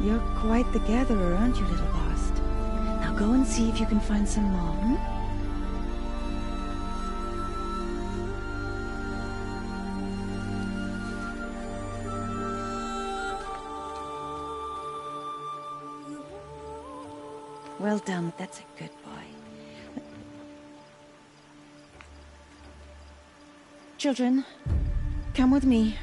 You're quite the gatherer, aren't you, little Bast? Now go and see if you can find some more, hmm? Well done, that's a good boy. Children, come with me.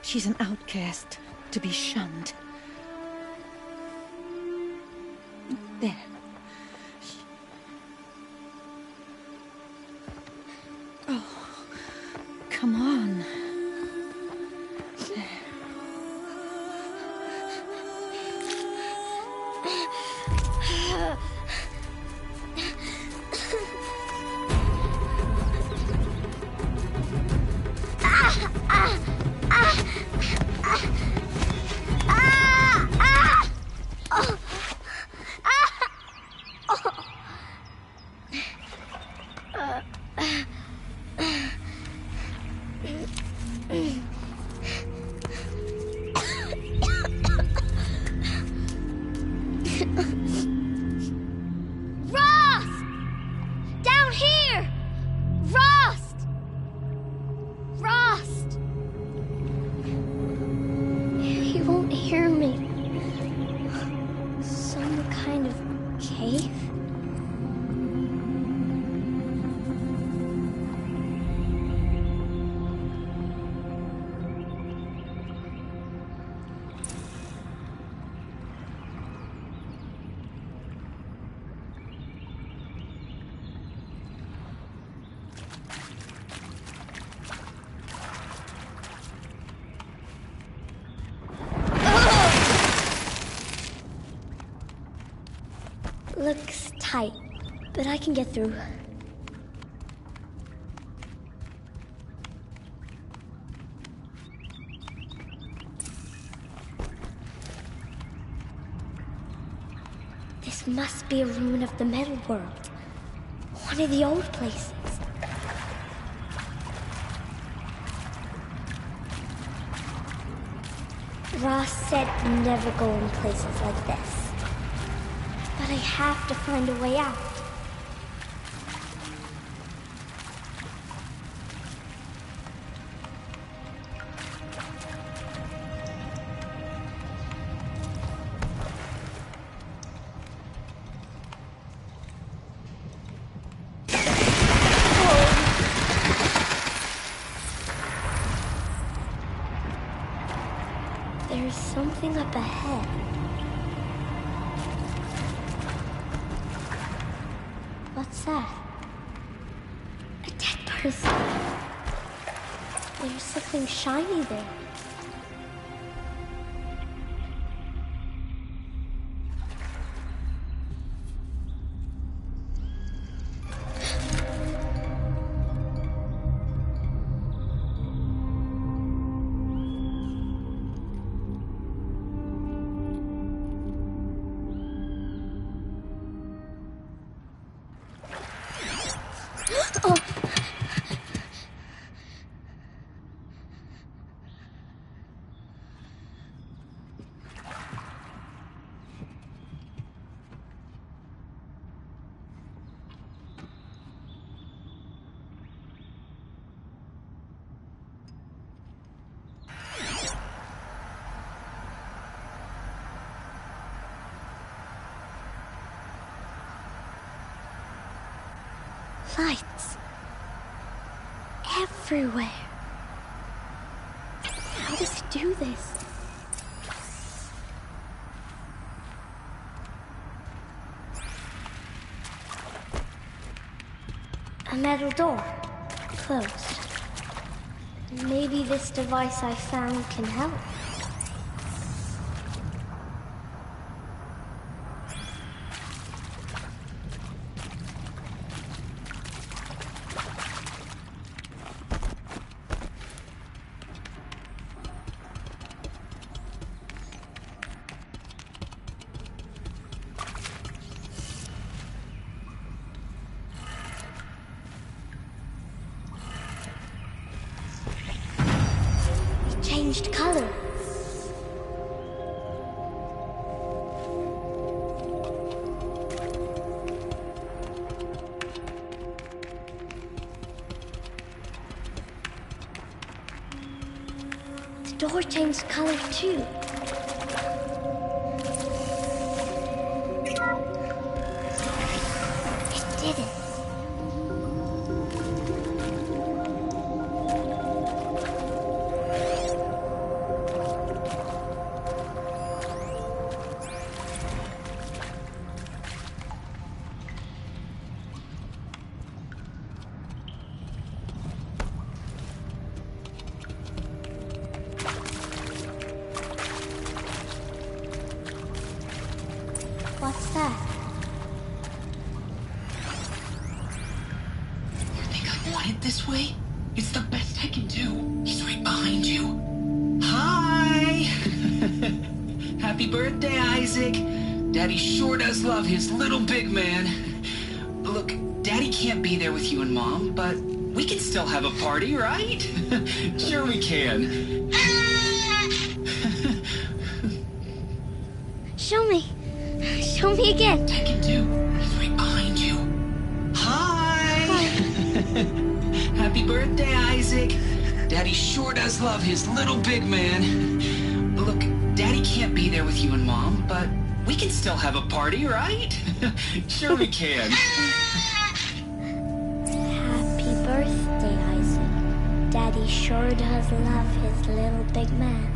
She's an outcast, to be shunned. There. Oh, come on. Looks tight, but I can get through. This must be a ruin of the Metal World. One of the old places. Ross said never go in places like this. But I have to find a way out. There's something up ahead. What's that? A dead person. There's something shiny there. Lights. Everywhere. How does he do this? A metal door. Closed. Maybe this device I found can help. changed color. The door changed color too. It did it. What's that? You think I want it this way? It's the best I can do. He's right behind you. Hi! Happy birthday, Isaac. Daddy sure does love his little big man. Look, Daddy can't be there with you and Mom, but we can still have a party, right? Sure we can. Show me. Show me again. I can do. He's right behind you. Hi! Happy birthday, Isaac. Daddy sure does love his little big man. Look, Daddy can't be there with you and Mom, but we can still have a party, right? Sure we can. Happy birthday, Isaac. Daddy sure does love his little big man.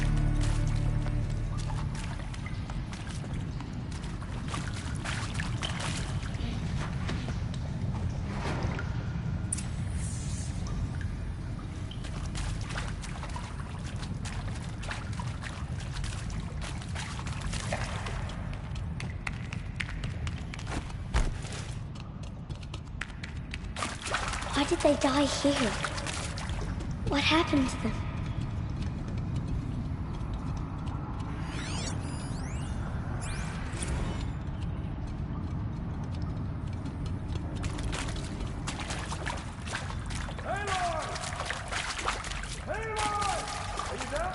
Why did they die here? What happened to them?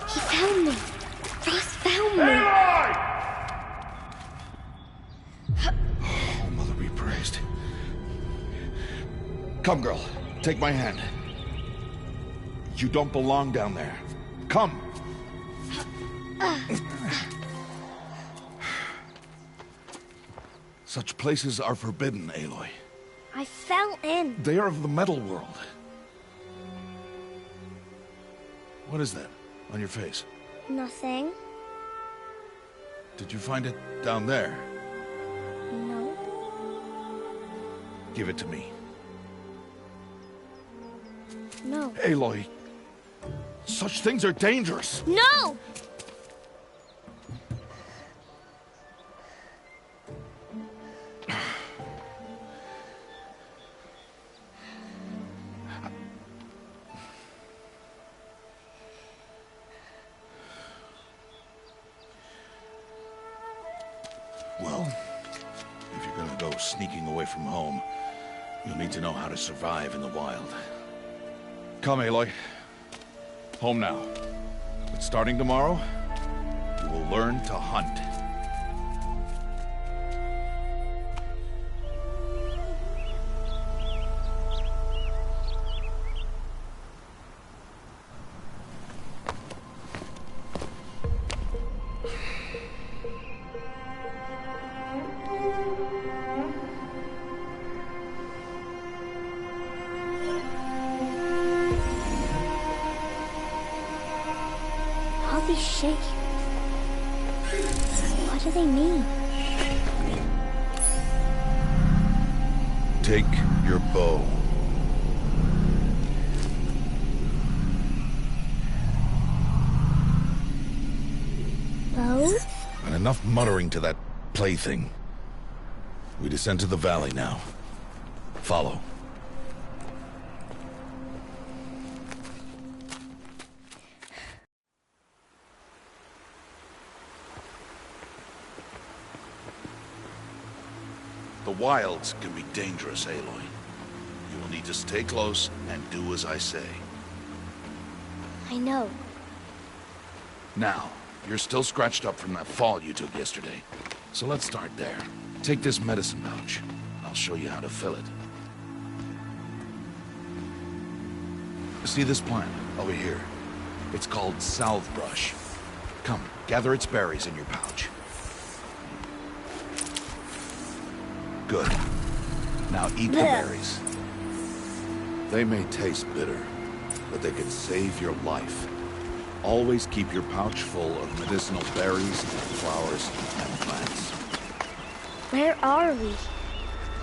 He found me. Ross found me. Oh, Mother be praised. Come, girl. Take my hand. You don't belong down there. Come. Such places are forbidden, Aloy. I fell in. They are of the metal world. What is that on your face? Nothing. Did you find it down there? No. Give it to me. No. Aloy, such things are dangerous. No! Well, if you're gonna go sneaking away from home, you'll need to know how to survive in the wild. Come, Aloy. Home now. But starting tomorrow, you will learn to hunt. All these shapes. What do they mean? Take your bow. Bows? And enough muttering to that plaything. We descend to the valley now. Follow. The wilds can be dangerous, Aloy. You will need to stay close and do as I say. I know. Now, you're still scratched up from that fall you took yesterday. So let's start there. Take this medicine pouch. I'll show you how to fill it. See this plant over here? It's called salve brush. Come, gather its berries in your pouch. Good. Now eat the berries. They may taste bitter, but they can save your life. Always keep your pouch full of medicinal berries, flowers, and plants. Where are we?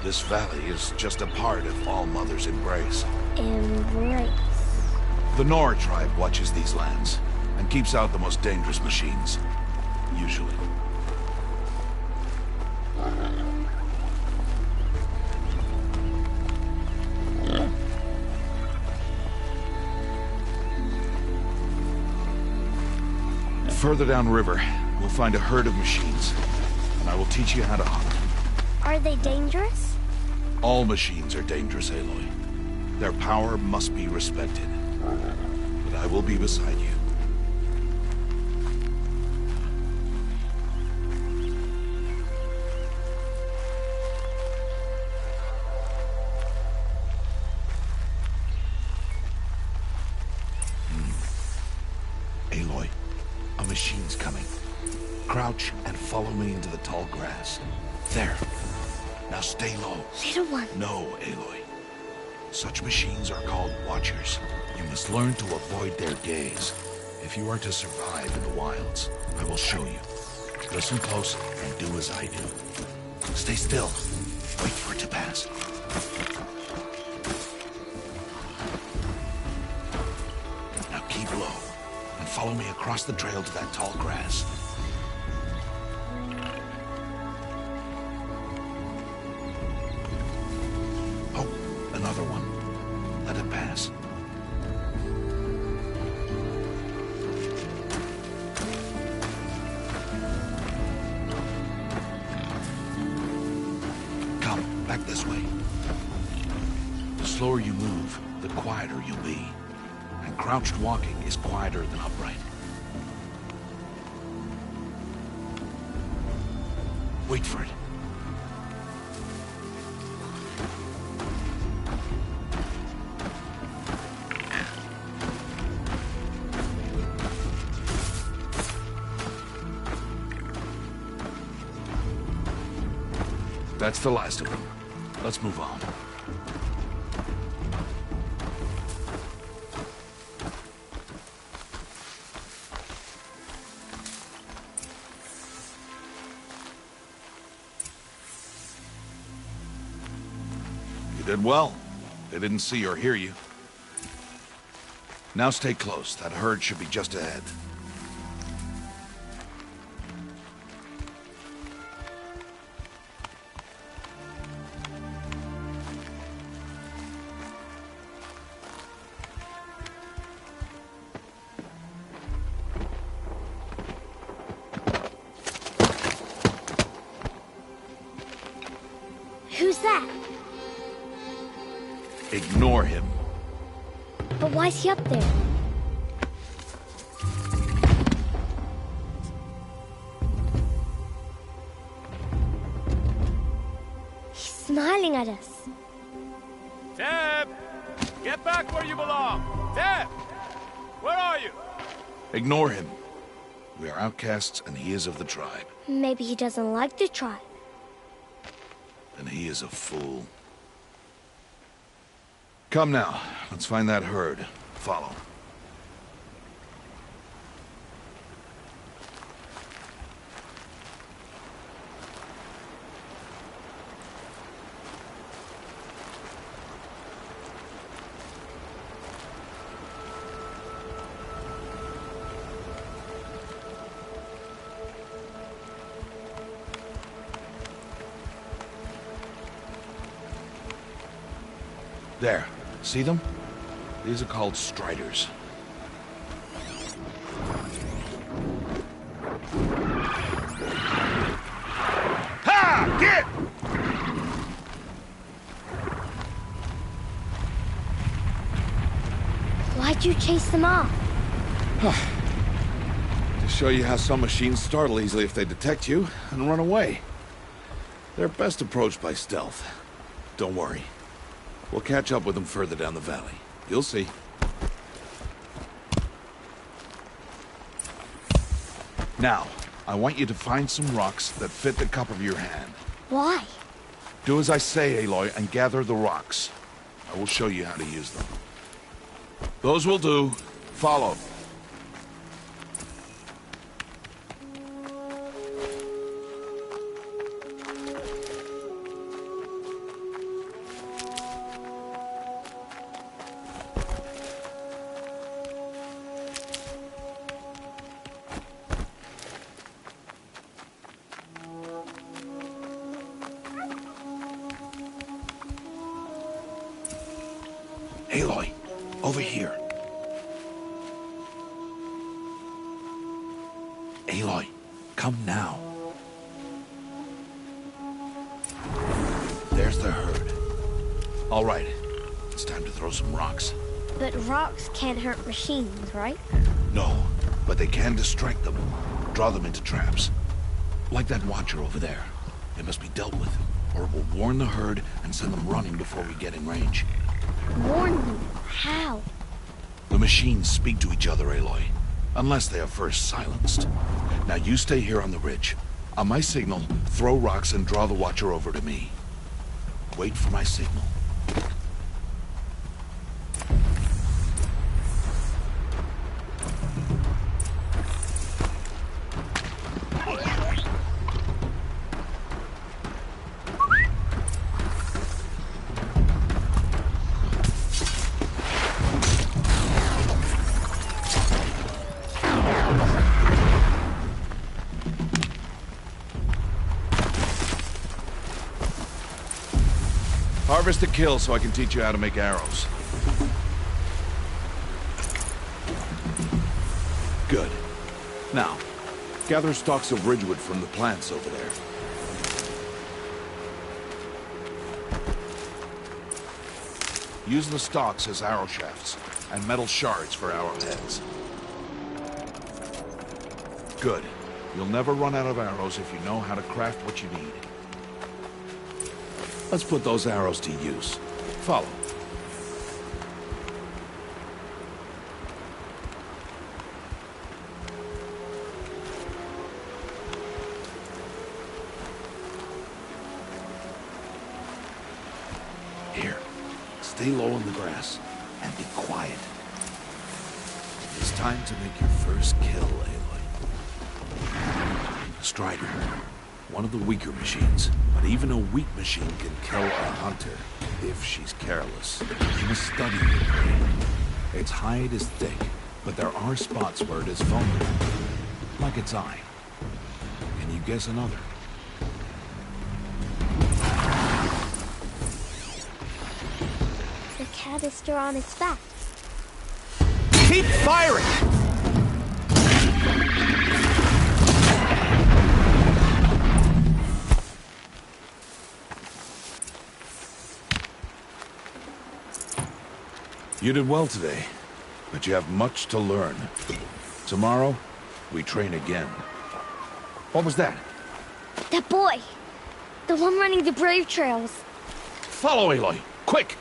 This valley is just a part of All Mother's embrace. Embrace. The Nora tribe watches these lands and keeps out the most dangerous machines. Usually. Further downriver, we'll find a herd of machines, and I will teach you how to hunt. Are they dangerous? All machines are dangerous, Aloy. Their power must be respected. But I will be beside you. Aloy, a machine's coming. Crouch and follow me into the tall grass. There. Now stay low. Little one. No, Aloy. Such machines are called Watchers. You must learn to avoid their gaze. If you are to survive in the wilds, I will show you. Listen close and do as I do. Stay still. Wait for it to pass. Now keep low and follow me across the trail to that tall grass. Oh, another one. Let it pass. Come, back this way. The slower you move, the quieter you'll be. And crouched walking is quieter than upright. Wait for it. That's the last of them. Let's move on. You did well. They didn't see or hear you. Now stay close. That herd should be just ahead. Who's that? Ignore him. But why's he up there? He's smiling at us. Teb! Get back where you belong! Teb! Where are you? Ignore him. We are outcasts, and he is of the tribe. Maybe he doesn't like the tribe. And he is a fool. Come now, let's find that herd. Follow. There. See them? These are called striders. Ha! Get! Why'd you chase them off? To Show you how some machines startle easily if they detect you and run away. They're best approached by stealth. Don't worry. We'll catch up with them further down the valley. You'll see. Now, I want you to find some rocks that fit the cup of your hand. Why? Do as I say, Aloy, and gather the rocks. I will show you how to use them. Those will do. Follow. Aloy, over here. Aloy, come now. There's the herd. All right, it's time to throw some rocks. But rocks can't hurt machines, right? No, but they can distract them. Draw them into traps. Like that watcher over there. It must be dealt with, or it will warn the herd and send them running before we get in range. Warn them. How? The machines speak to each other, Aloy. Unless they are first silenced. Now you stay here on the ridge. On my signal, throw rocks and draw the watcher over to me. Wait for my signal. Harvest a kill so I can teach you how to make arrows. Good. Now, gather stalks of ridgewood from the plants over there. Use the stalks as arrow shafts, and metal shards for arrowheads. Good. You'll never run out of arrows if you know how to craft what you need. Let's put those arrows to use. Follow. Here, stay low on the grass and be quiet. It's time to make your first kill, Aloy. Strider. One of the weaker machines, but even a weak machine can kill a hunter if she's careless. You must study your prey. Its hide is thick, but there are spots where it is vulnerable, like its eye. Can you guess another? The cat is still on its back. Keep firing! You did well today, but you have much to learn. Tomorrow, we train again. What was that? That boy! The one running the brave trails. Follow, Aloy! Quick!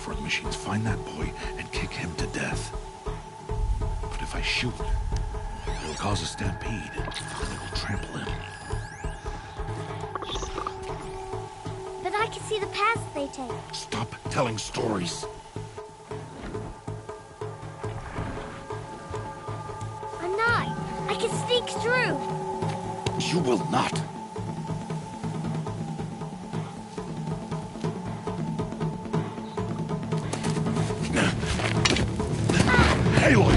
before the machines find that boy and kick him to death. But if I shoot, it'll cause a stampede. It will trample him. But I can see the paths they take. Stop telling stories. I'm not. I can sneak through. You will not. Aloy!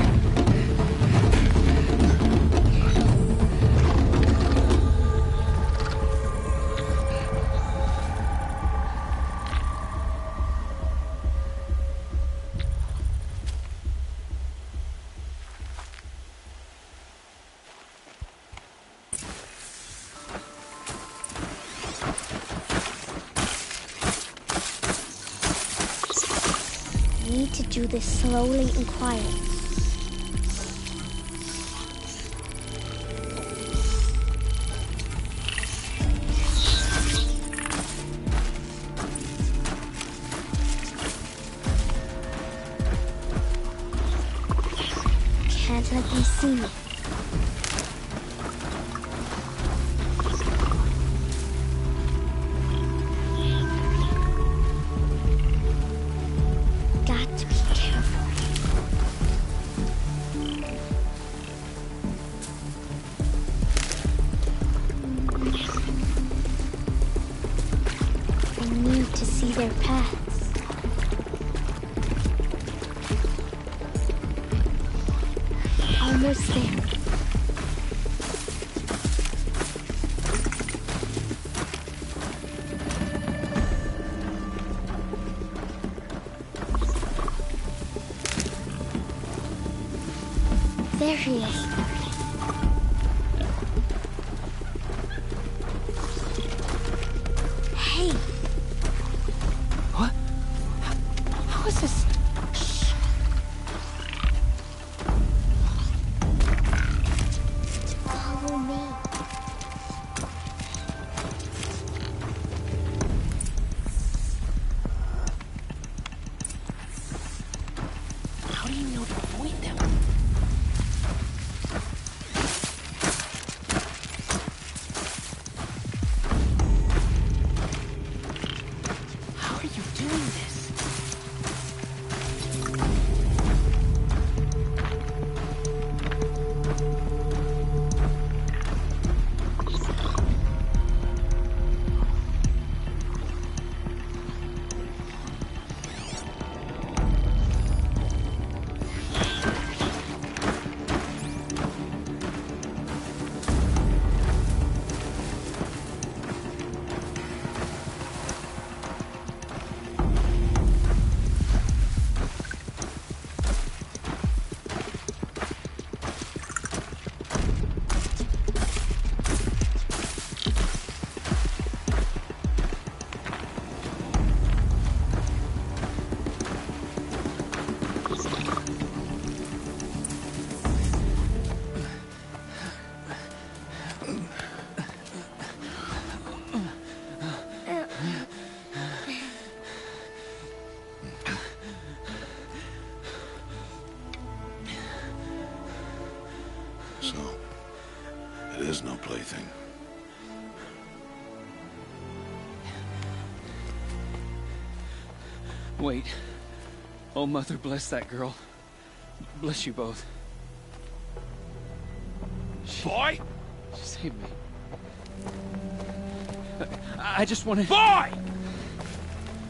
I need to do this slowly and quietly. Can't let them see me. Got to be careful. I need to see their paths. Almost there. There he is. Hey. What? How is this? Follow me. How do you know to avoid them? How are you doing this? So, it is no plaything. Wait. Oh, Mother, bless that girl. Bless you both. Boy! She saved me. I just wanted... Boy!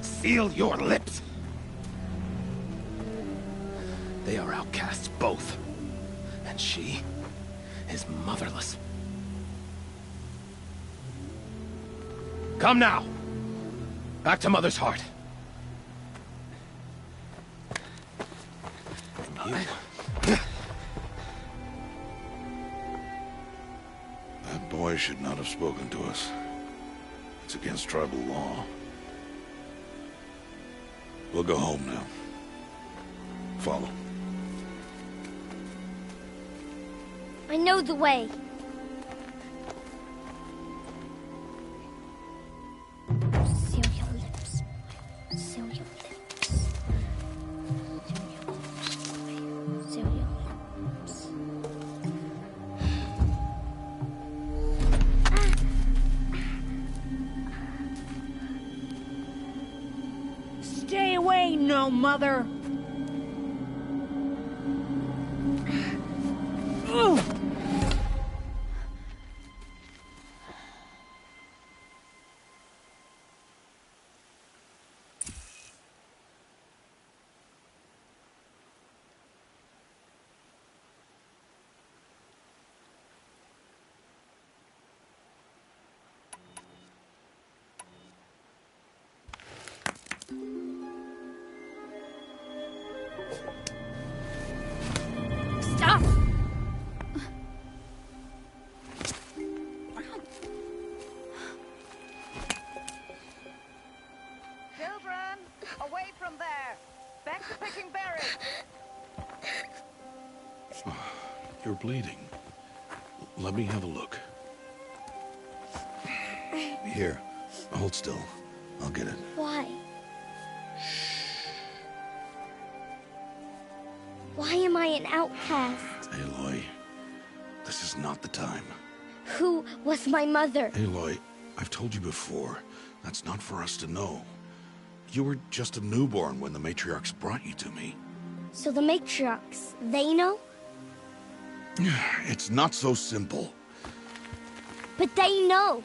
Seal your lips! They are outcasts, both. And she is motherless. Come now! Back to Mother's heart. And you... That boy should not have spoken to us. It's against tribal law. We'll go home now. Follow. I know the way. Seal your lips. Seal your lips. No, Mother. Ugh. Stop! Children, away from there. Back to picking berries. You're bleeding. Let me have a look. Here, hold still. I'll get it. Why? Why am I an outcast? Aloy, this is not the time. Who was my mother? Aloy, I've told you before, that's not for us to know. You were just a newborn when the matriarchs brought you to me. So the matriarchs, they know? It's not so simple. But they know.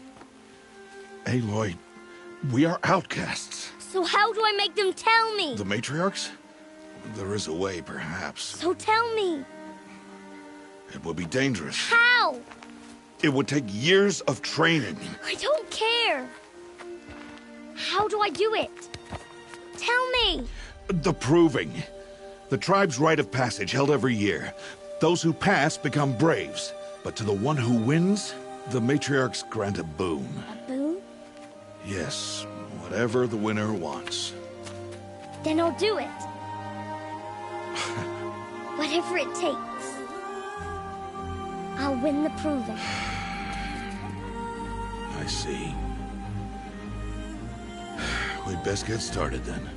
Aloy, we are outcasts. So how do I make them tell me? The matriarchs? There is a way, perhaps. So tell me. It would be dangerous. How? It would take years of training. I don't care. How do I do it? Tell me. The proving. The tribe's rite of passage held every year. Those who pass become braves. But to the one who wins, the matriarchs grant a boon. A boon? Yes, whatever the winner wants. Then I'll do it. Whatever it takes. I'll win the proving. I see. We'd best get started then.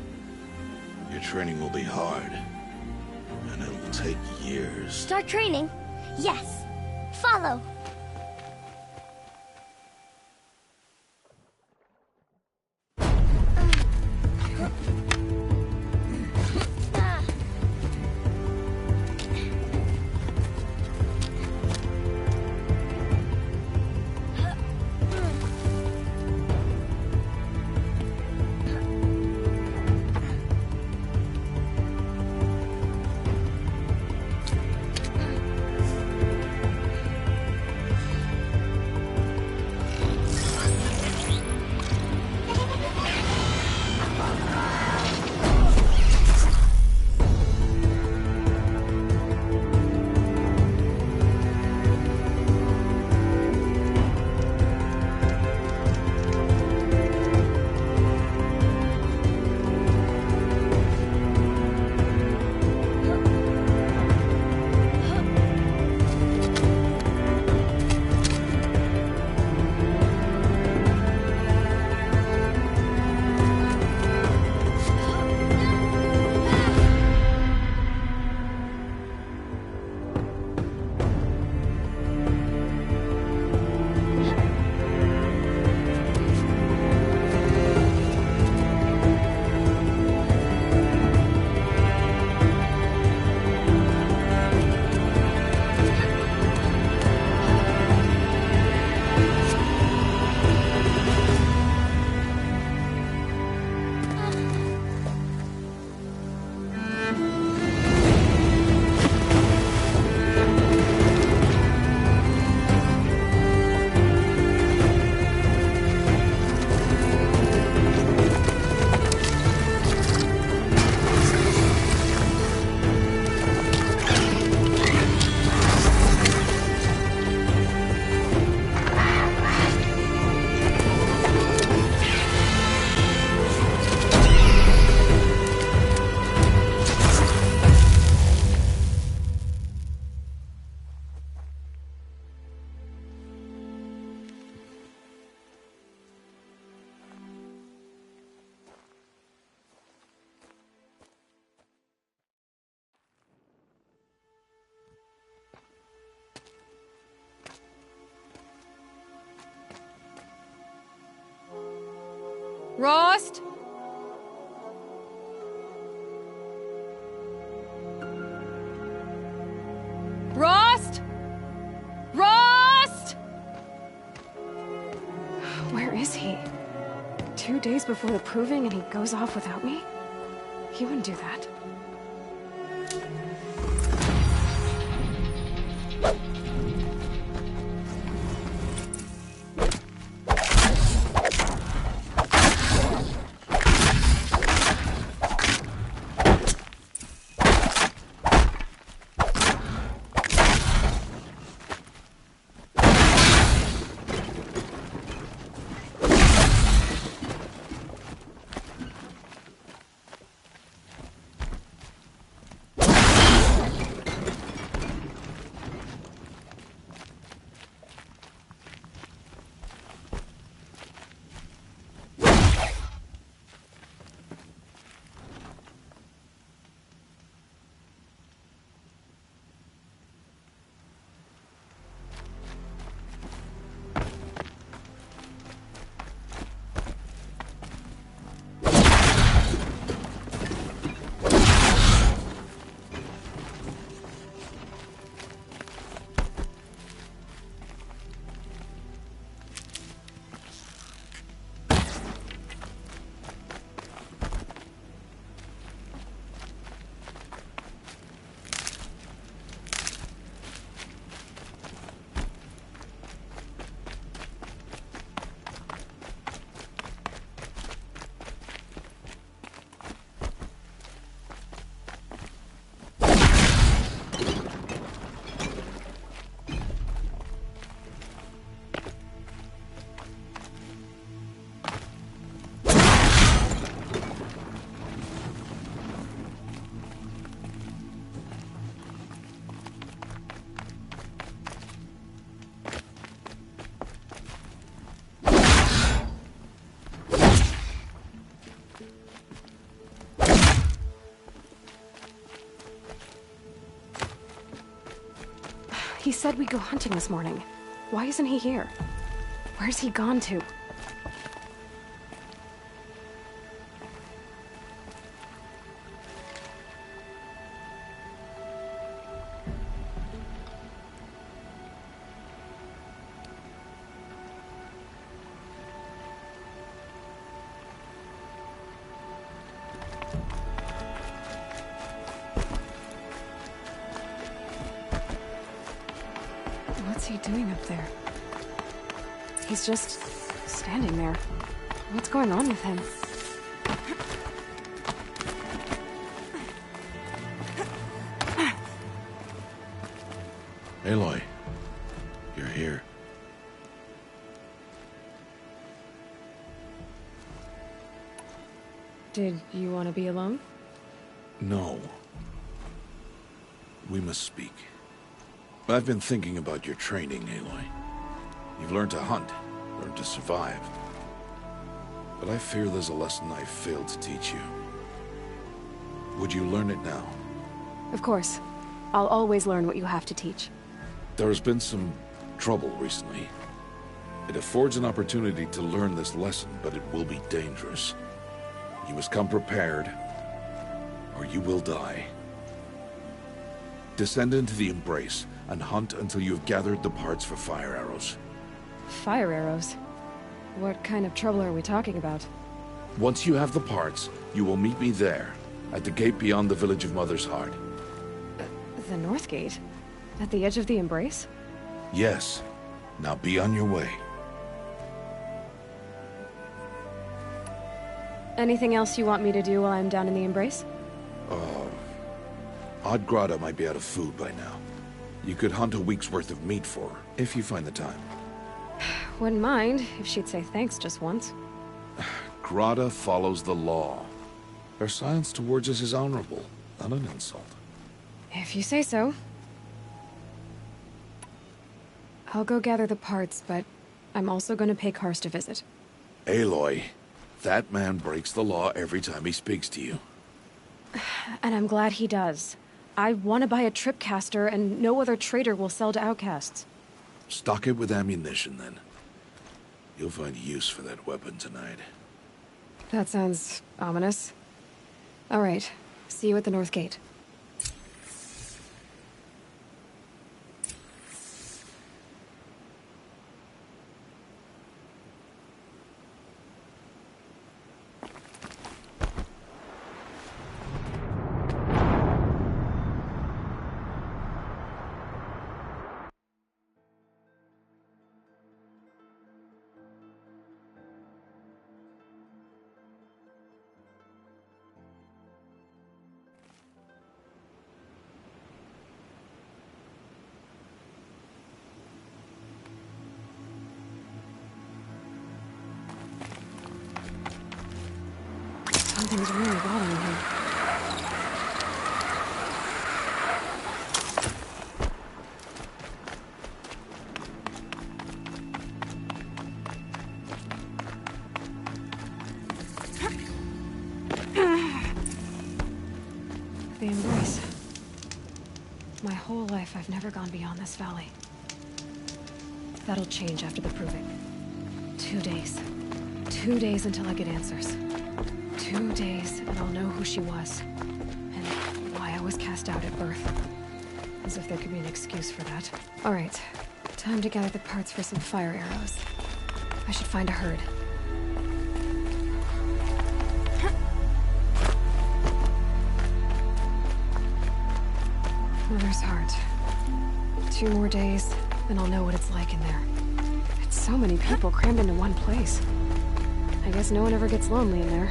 Your training will be hard. And it'll take years. Start training? Yes. Follow. Rost? Where is he? 2 days before the proving and he goes off without me? He wouldn't do that. He said we'd go hunting this morning. Why isn't he here? Where's he gone to? What's he doing up there? He's just standing there. What's going on with him? Aloy, you're here. Did you want to be alone? No. We must speak. I've been thinking about your training, Aloy. You've learned to hunt, learned to survive. But I fear there's a lesson I failed to teach you. Would you learn it now? Of course. I'll always learn what you have to teach. There has been some trouble recently. It affords an opportunity to learn this lesson, but it will be dangerous. You must come prepared, or you will die. Descend into the Embrace, and hunt until you have gathered the parts for fire arrows. Fire arrows? What kind of trouble are we talking about? Once you have the parts, you will meet me there, at the gate beyond the village of Mother's Heart. The North Gate? At the edge of the Embrace? Yes. Now be on your way. Anything else you want me to do while I'm down in the Embrace? Odd Grata might be out of food by now. You could hunt a week's worth of meat for her, if you find the time. Wouldn't mind if she'd say thanks just once. Grata follows the law. Her silence towards us is honorable, not an insult. If you say so. I'll go gather the parts, but I'm also going to pay Karst a visit. Aloy, that man breaks the law every time he speaks to you. And I'm glad he does. I want to buy a tripcaster, and no other trader will sell to outcasts. Stock it with ammunition, then. You'll find use for that weapon tonight. That sounds ominous. All right. See you at the North Gate. Something's really bothering him. The Embrace. My whole life, I've never gone beyond this valley. That'll change after the proving. 2 days. 2 days until I get answers. 2 days, and I'll know who she was. And why I was cast out at birth. As if there could be an excuse for that. Alright. Time to gather the parts for some fire arrows. I should find a herd. Mother's Heart. 2 more days, then I'll know what it's like in there. It's so many people crammed into one place. I guess no one ever gets lonely in there.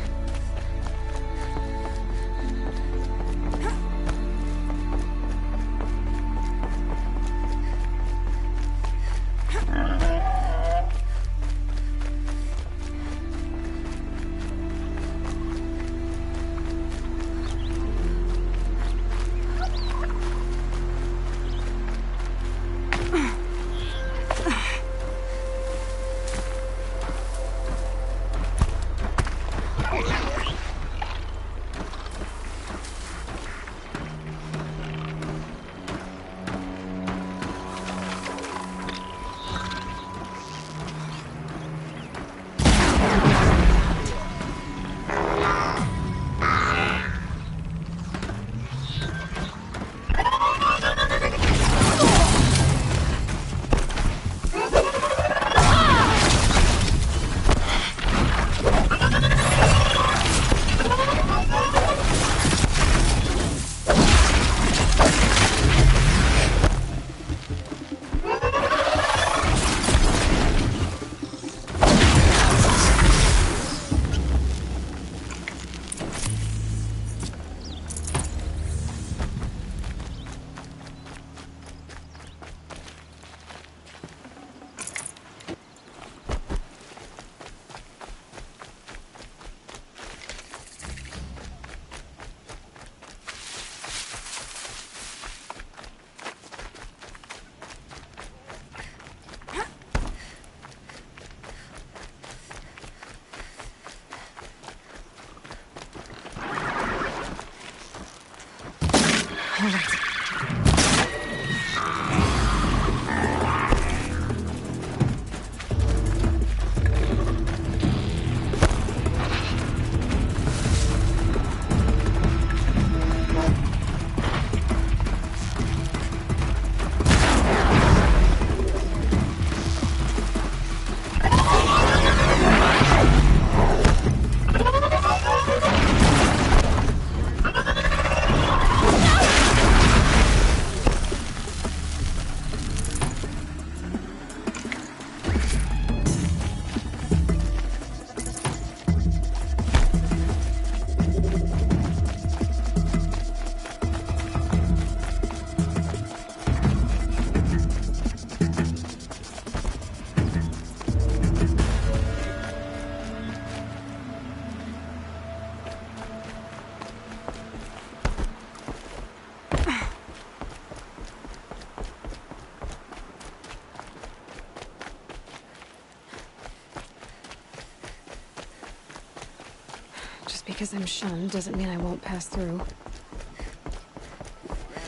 Because I'm shunned doesn't mean I won't pass through. Ran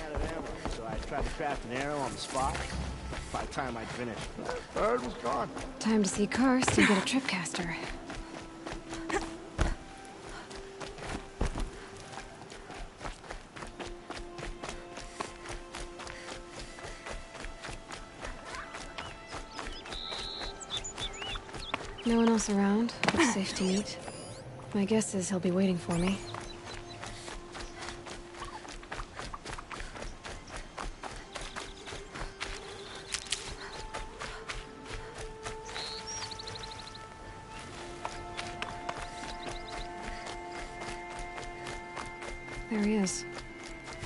out of ammo, so I tried to craft an arrow on the spot. By the time I'd finished, the bird was gone. Time to see Karst and get a tripcaster. No one else around. It's safe to eat. My guess is he'll be waiting for me. There he is.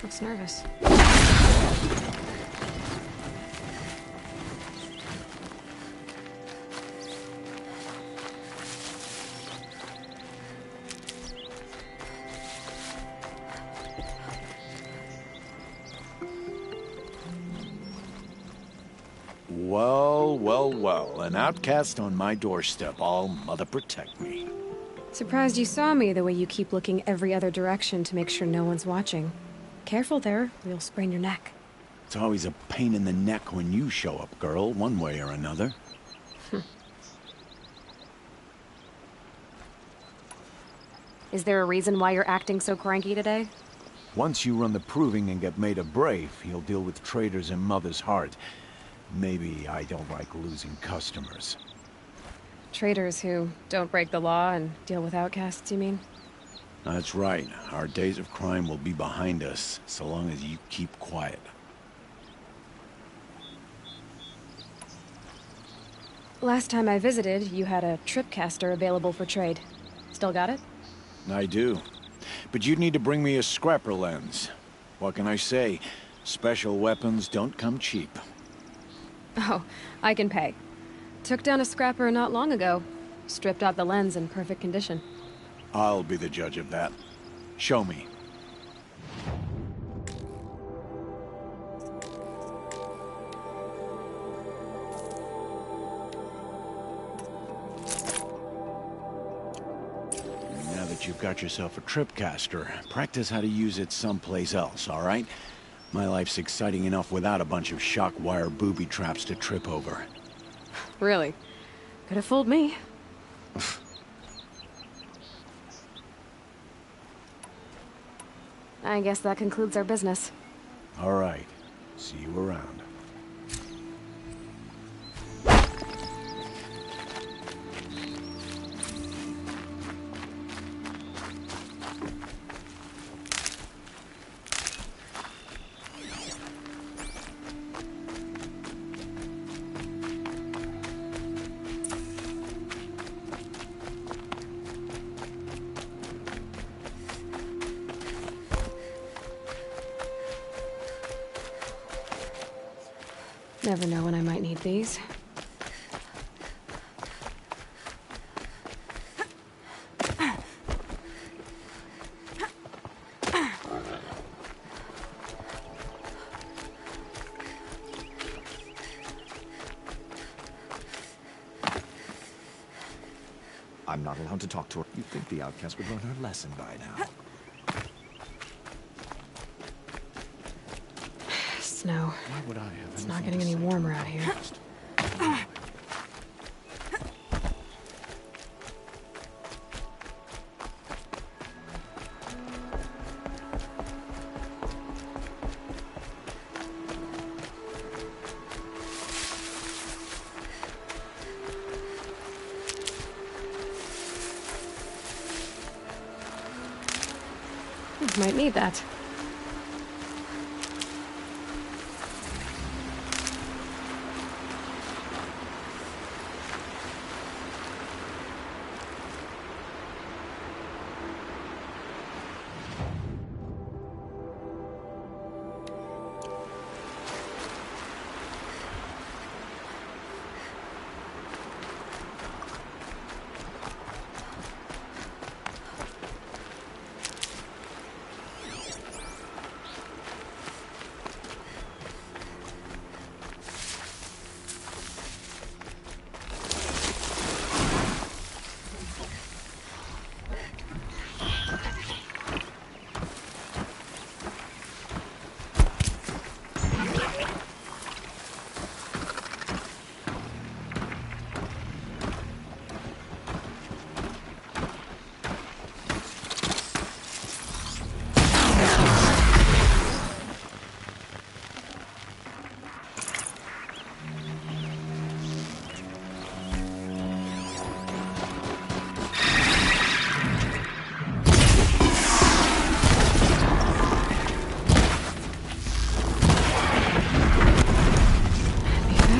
Looks nervous. well, well. An outcast on my doorstep. All mother protect me. Surprised you saw me the way you keep looking every other direction to make sure no one's watching. Careful there, or you'll sprain your neck. It's always a pain in the neck when you show up, girl, one way or another. Is there a reason why you're acting so cranky today? Once you run the proving and get made a brave, you'll deal with traitors in Mother's Heart. Maybe I don't like losing customers. Traitors who don't break the law and deal with outcasts, you mean? That's right. Our days of crime will be behind us, so long as you keep quiet. Last time I visited, you had a tripcaster available for trade. Still got it? I do. But you'd need to bring me a scrapper lens. What can I say? Special weapons don't come cheap. Oh, I can pay. Took down a scrapper not long ago. Stripped out the lens in perfect condition. I'll be the judge of that. Show me. Now that you've got yourself a tripcaster, practice how to use it someplace else, all right? My life's exciting enough without a bunch of shock wire booby traps to trip over. Really? Could have fooled me. I guess that concludes our business. All right. See you around. Never know when I might need these. I'm not allowed to talk to her. You'd think the outcast would learn her lesson by now. Snow. Why would I have It's not getting any warmer out here. Might need that.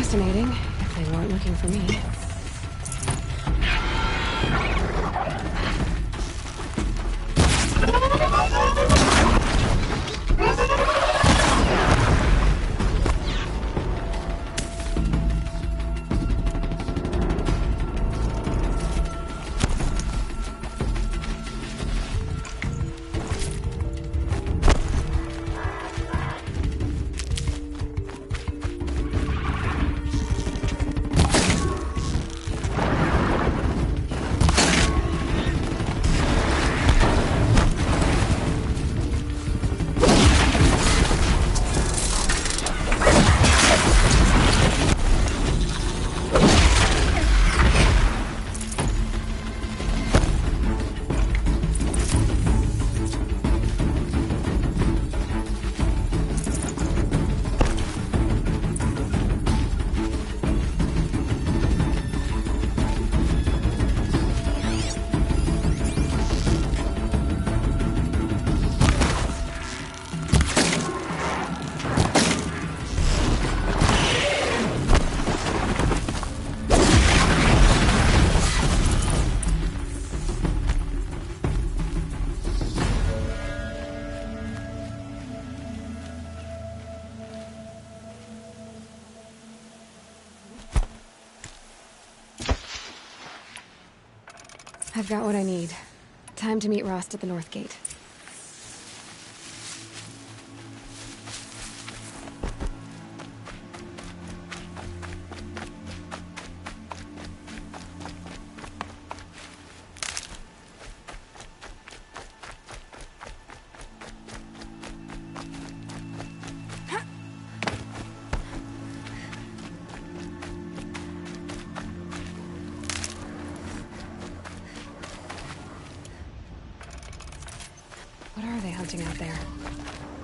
Fascinating, if they weren't looking for me. I've got what I need. Time to meet Rost at the North Gate. What are they hunting out there?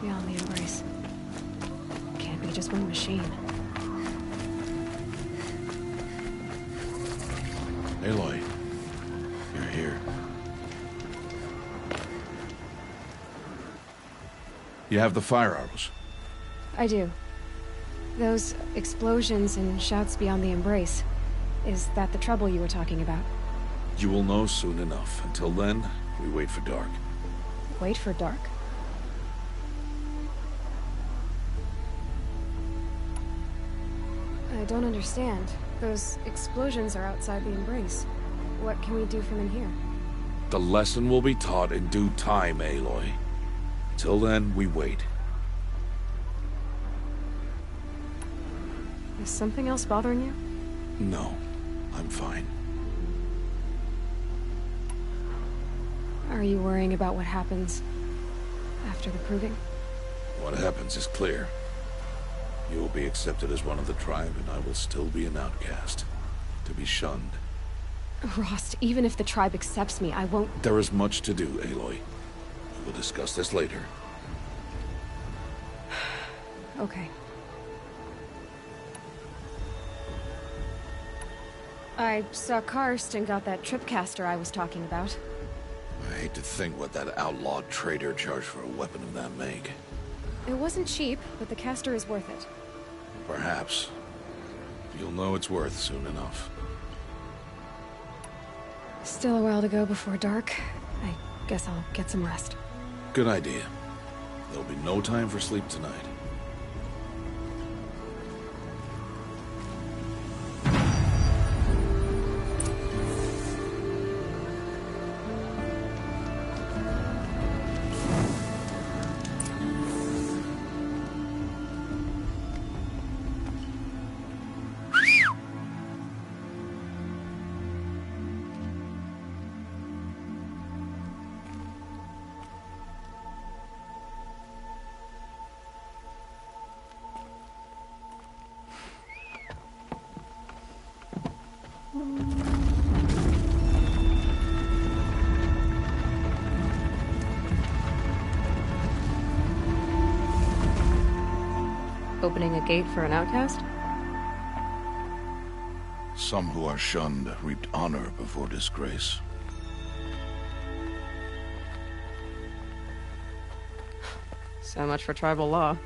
Beyond the Embrace. Can't be just one machine. Aloy, you're here. You have the fire arrows. I do. Those explosions and shouts beyond the Embrace. Is that the trouble you were talking about? You will know soon enough. Until then, we wait for dark. Wait for dark? I don't understand. Those explosions are outside the Embrace. What can we do from in here? The lesson will be taught in due time, Aloy. Till then, we wait. Is something else bothering you? No, I'm fine. Are you worrying about what happens after the Proving? What happens is clear. You will be accepted as one of the tribe, and I will still be an outcast. To be shunned. Rost, even if the tribe accepts me, I won't... There is much to do, Aloy. We will discuss this later. Okay. I saw Karst and got that tripcaster I was talking about. I hate to think what that outlawed trader charged for a weapon of that make. It wasn't cheap, but the caster is worth it. Perhaps. You'll know it's worth soon enough. Still a while to go before dark. I guess I'll get some rest. Good idea. There'll be no time for sleep tonight. Opening a gate for an outcast? Some who are shunned reaped honor before disgrace. So much for tribal law.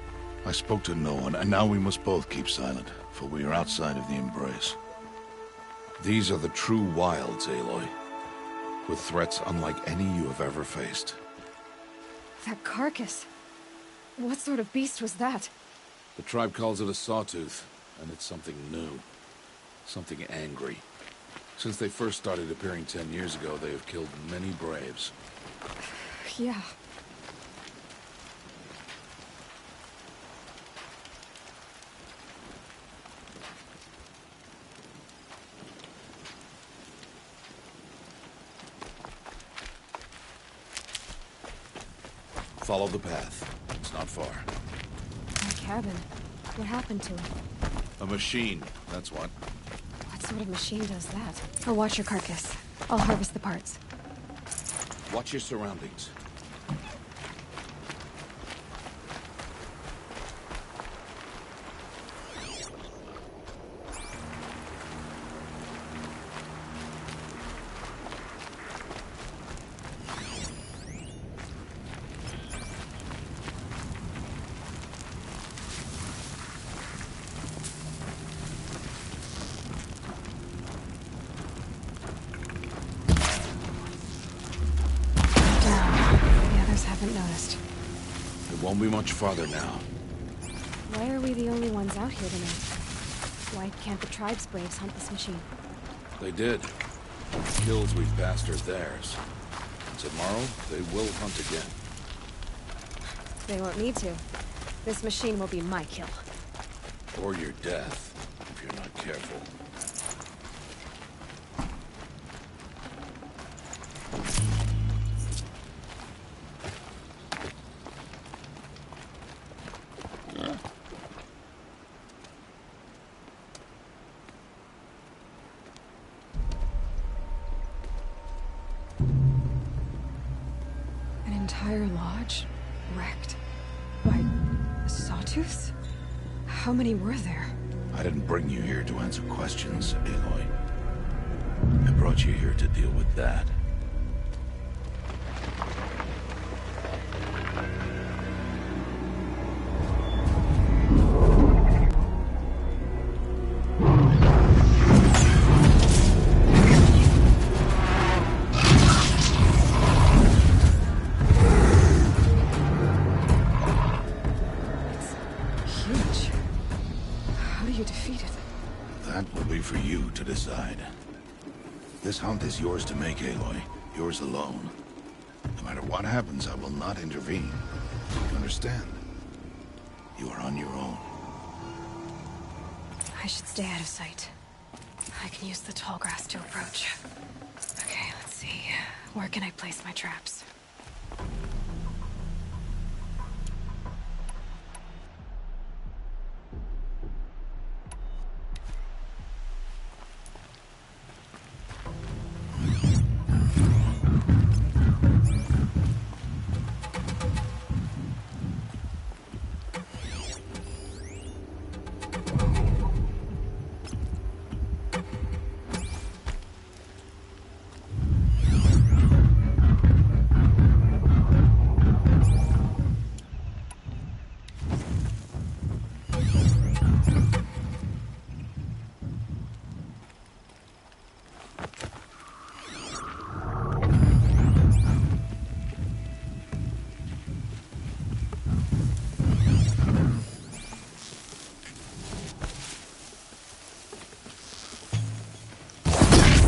I spoke to no one, and now we must both keep silent, for we are outside of the Embrace. These are the true wilds, Aloy, with threats unlike any you have ever faced. That carcass. What sort of beast was that? The tribe calls it a sawtooth, and it's something new. Something angry. Since they first started appearing 10 years ago, they have killed many braves. Yeah. Follow the path. It's not far. My cabin. What happened to it? A machine, that's what. What sort of machine does that? I'll watch your carcass. I'll harvest the parts. Watch your surroundings. Won't be much farther now. Why are we the only ones out here tonight? Why can't the tribe's braves hunt this machine? They did. The kills we've passed are theirs. Tomorrow, they will hunt again. They won't need to. This machine will be my kill. Or your death, if you're not careful. An entire lodge wrecked by sawtooths? How many were there? I didn't bring you here to answer questions, Aloy. I brought you here to deal with that. This hunt is yours to make, Aloy. Yours alone. No matter what happens, I will not intervene. You understand? You are on your own. I should stay out of sight. I can use the tall grass to approach. Okay, let's see. Where can I place my traps?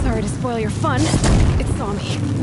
Sorry to spoil your fun. It saw me.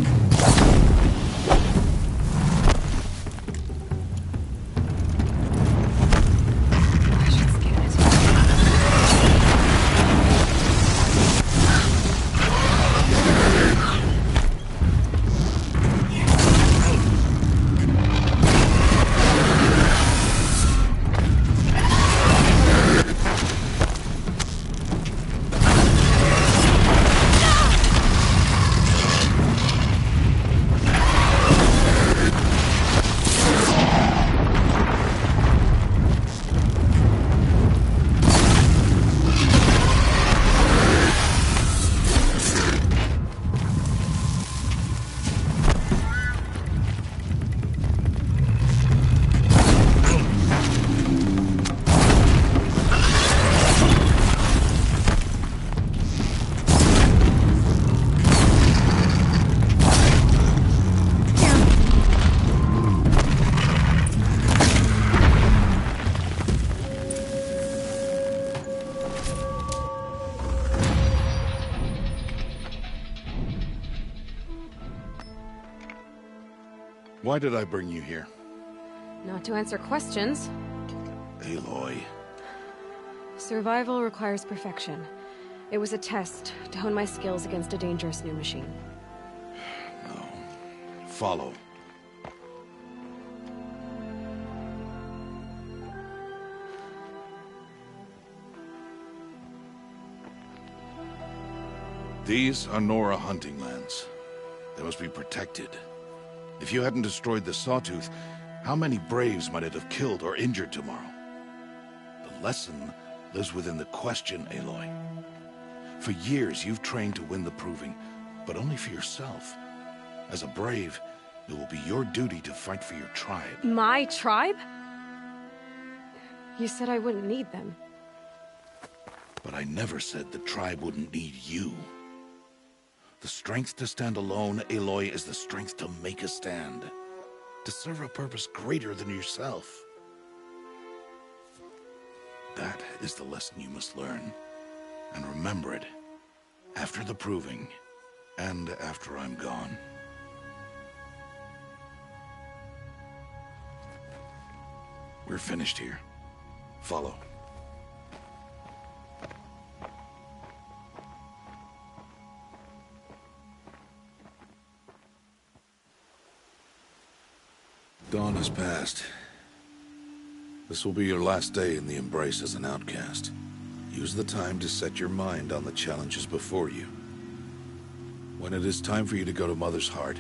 Why did I bring you here? Not to answer questions. Aloy. Survival requires perfection. It was a test to hone my skills against a dangerous new machine. No. Follow. These are Nora hunting lands. They must be protected. If you hadn't destroyed the Sawtooth, how many Braves might it have killed or injured tomorrow? The lesson lives within the question, Aloy. For years, you've trained to win the Proving, but only for yourself. As a Brave, it will be your duty to fight for your tribe. My tribe? You said I wouldn't need them. But I never said the tribe wouldn't need you. The strength to stand alone, Aloy, is the strength to make a stand. To serve a purpose greater than yourself. That is the lesson you must learn. And remember it. After the Proving, And after I'm gone. We're finished here. Follow. Dawn has passed. This will be your last day in the Embrace as an outcast. Use the time to set your mind on the challenges before you. When it is time for you to go to Mother's Heart,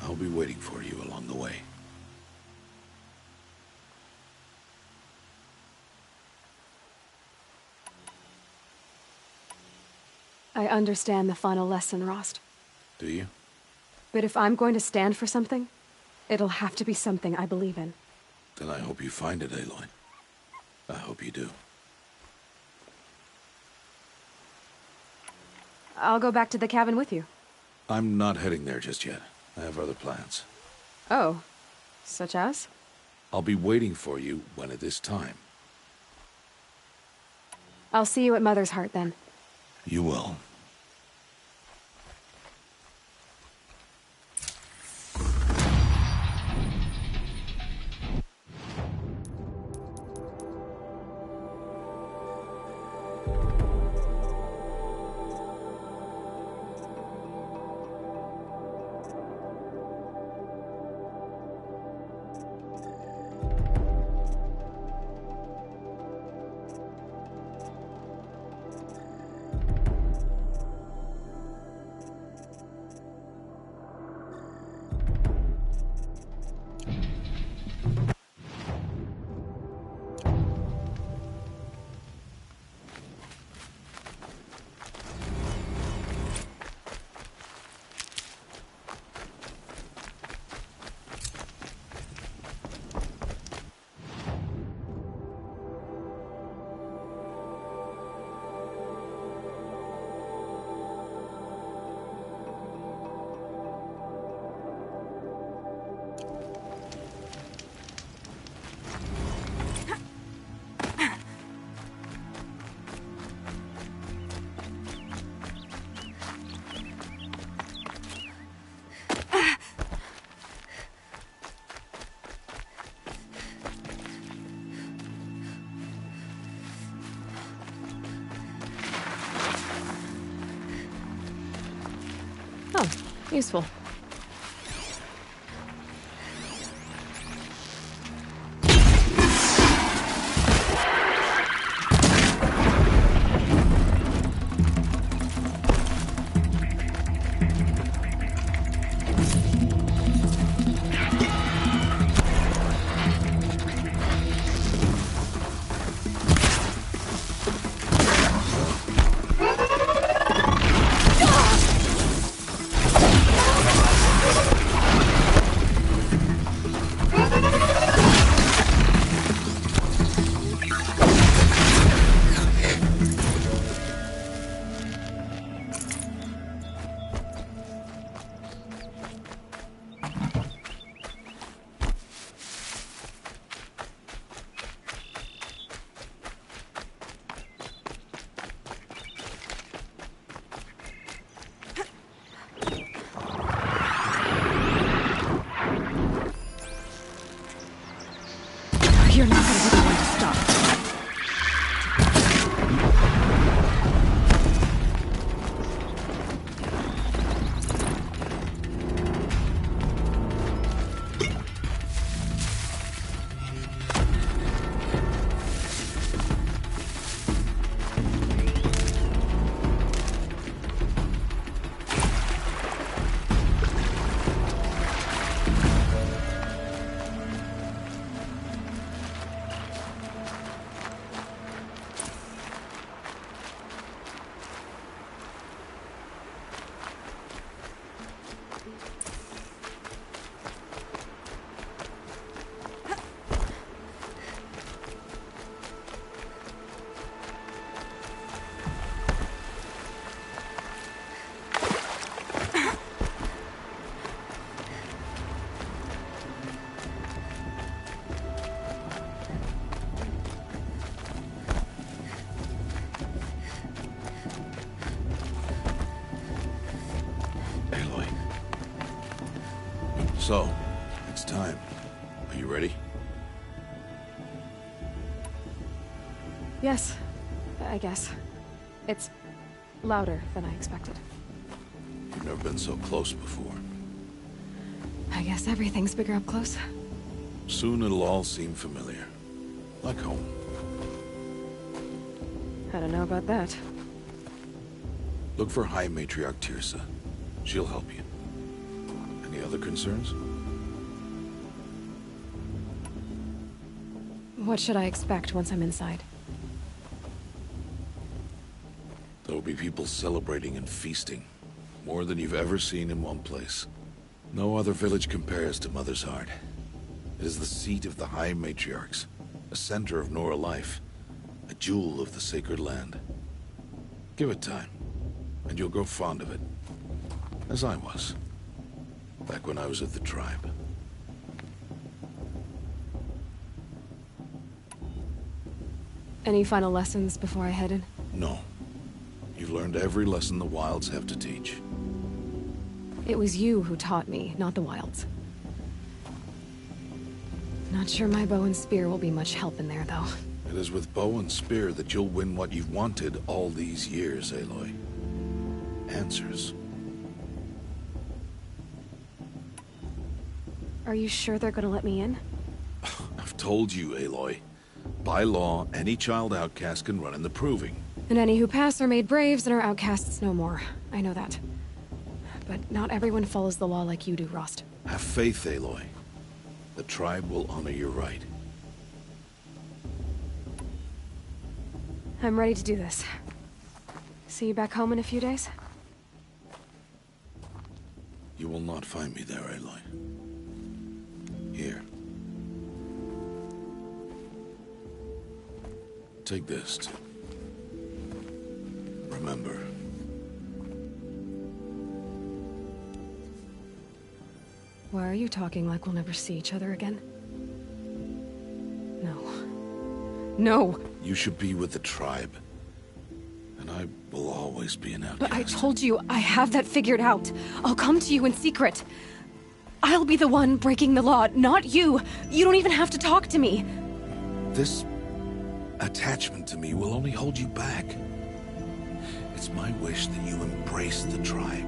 I'll be waiting for you along the way. I understand the final lesson, Rost. Do you? But if I'm going to stand for something, it'll have to be something I believe in. Then I hope you find it, Aloy. I hope you do. I'll go back to the cabin with you. I'm not heading there just yet. I have other plans. Oh. Such as? I'll be waiting for you when it is time. I'll see you at Mother's Heart, then. You will. Oh, useful. You're not going to be the one to stop. So, it's time. Are you ready? Yes, I guess. It's louder than I expected. You've never been so close before. I guess everything's bigger up close. Soon it'll all seem familiar. Like home. I don't know about that. Look for High Matriarch Teersa. She'll help you. Any other concerns? What should I expect once I'm inside? There will be people celebrating and feasting. More than you've ever seen in one place. No other village compares to Mother's Heart. It is the seat of the High Matriarchs, a center of Nora life, a jewel of the sacred land. Give it time, and you'll grow fond of it. As I was, back when I was at the tribe. Any final lessons before I head in? No. You've learned every lesson the Wilds have to teach. It was you who taught me, not the Wilds. Not sure my bow and spear will be much help in there, though. It is with bow and spear that you'll win what you've wanted all these years, Aloy. Answers. Are you sure they're gonna let me in? I've told you, Aloy. By law, any child outcast can run in the Proving. And any who pass are made braves and are outcasts no more. I know that. But not everyone follows the law like you do, Rost. Have faith, Aloy. The tribe will honor your right. I'm ready to do this. See you back home in a few days? You will not find me there, Aloy. Here. Take this, too. Remember. Why are you talking like we'll never see each other again? No. No! You should be with the tribe. And I will always be an outcast. But I told you, I have that figured out. I'll come to you in secret. I'll be the one breaking the law, not you. You don't even have to talk to me. This attachment to me will only hold you back. It's my wish that you embrace the tribe.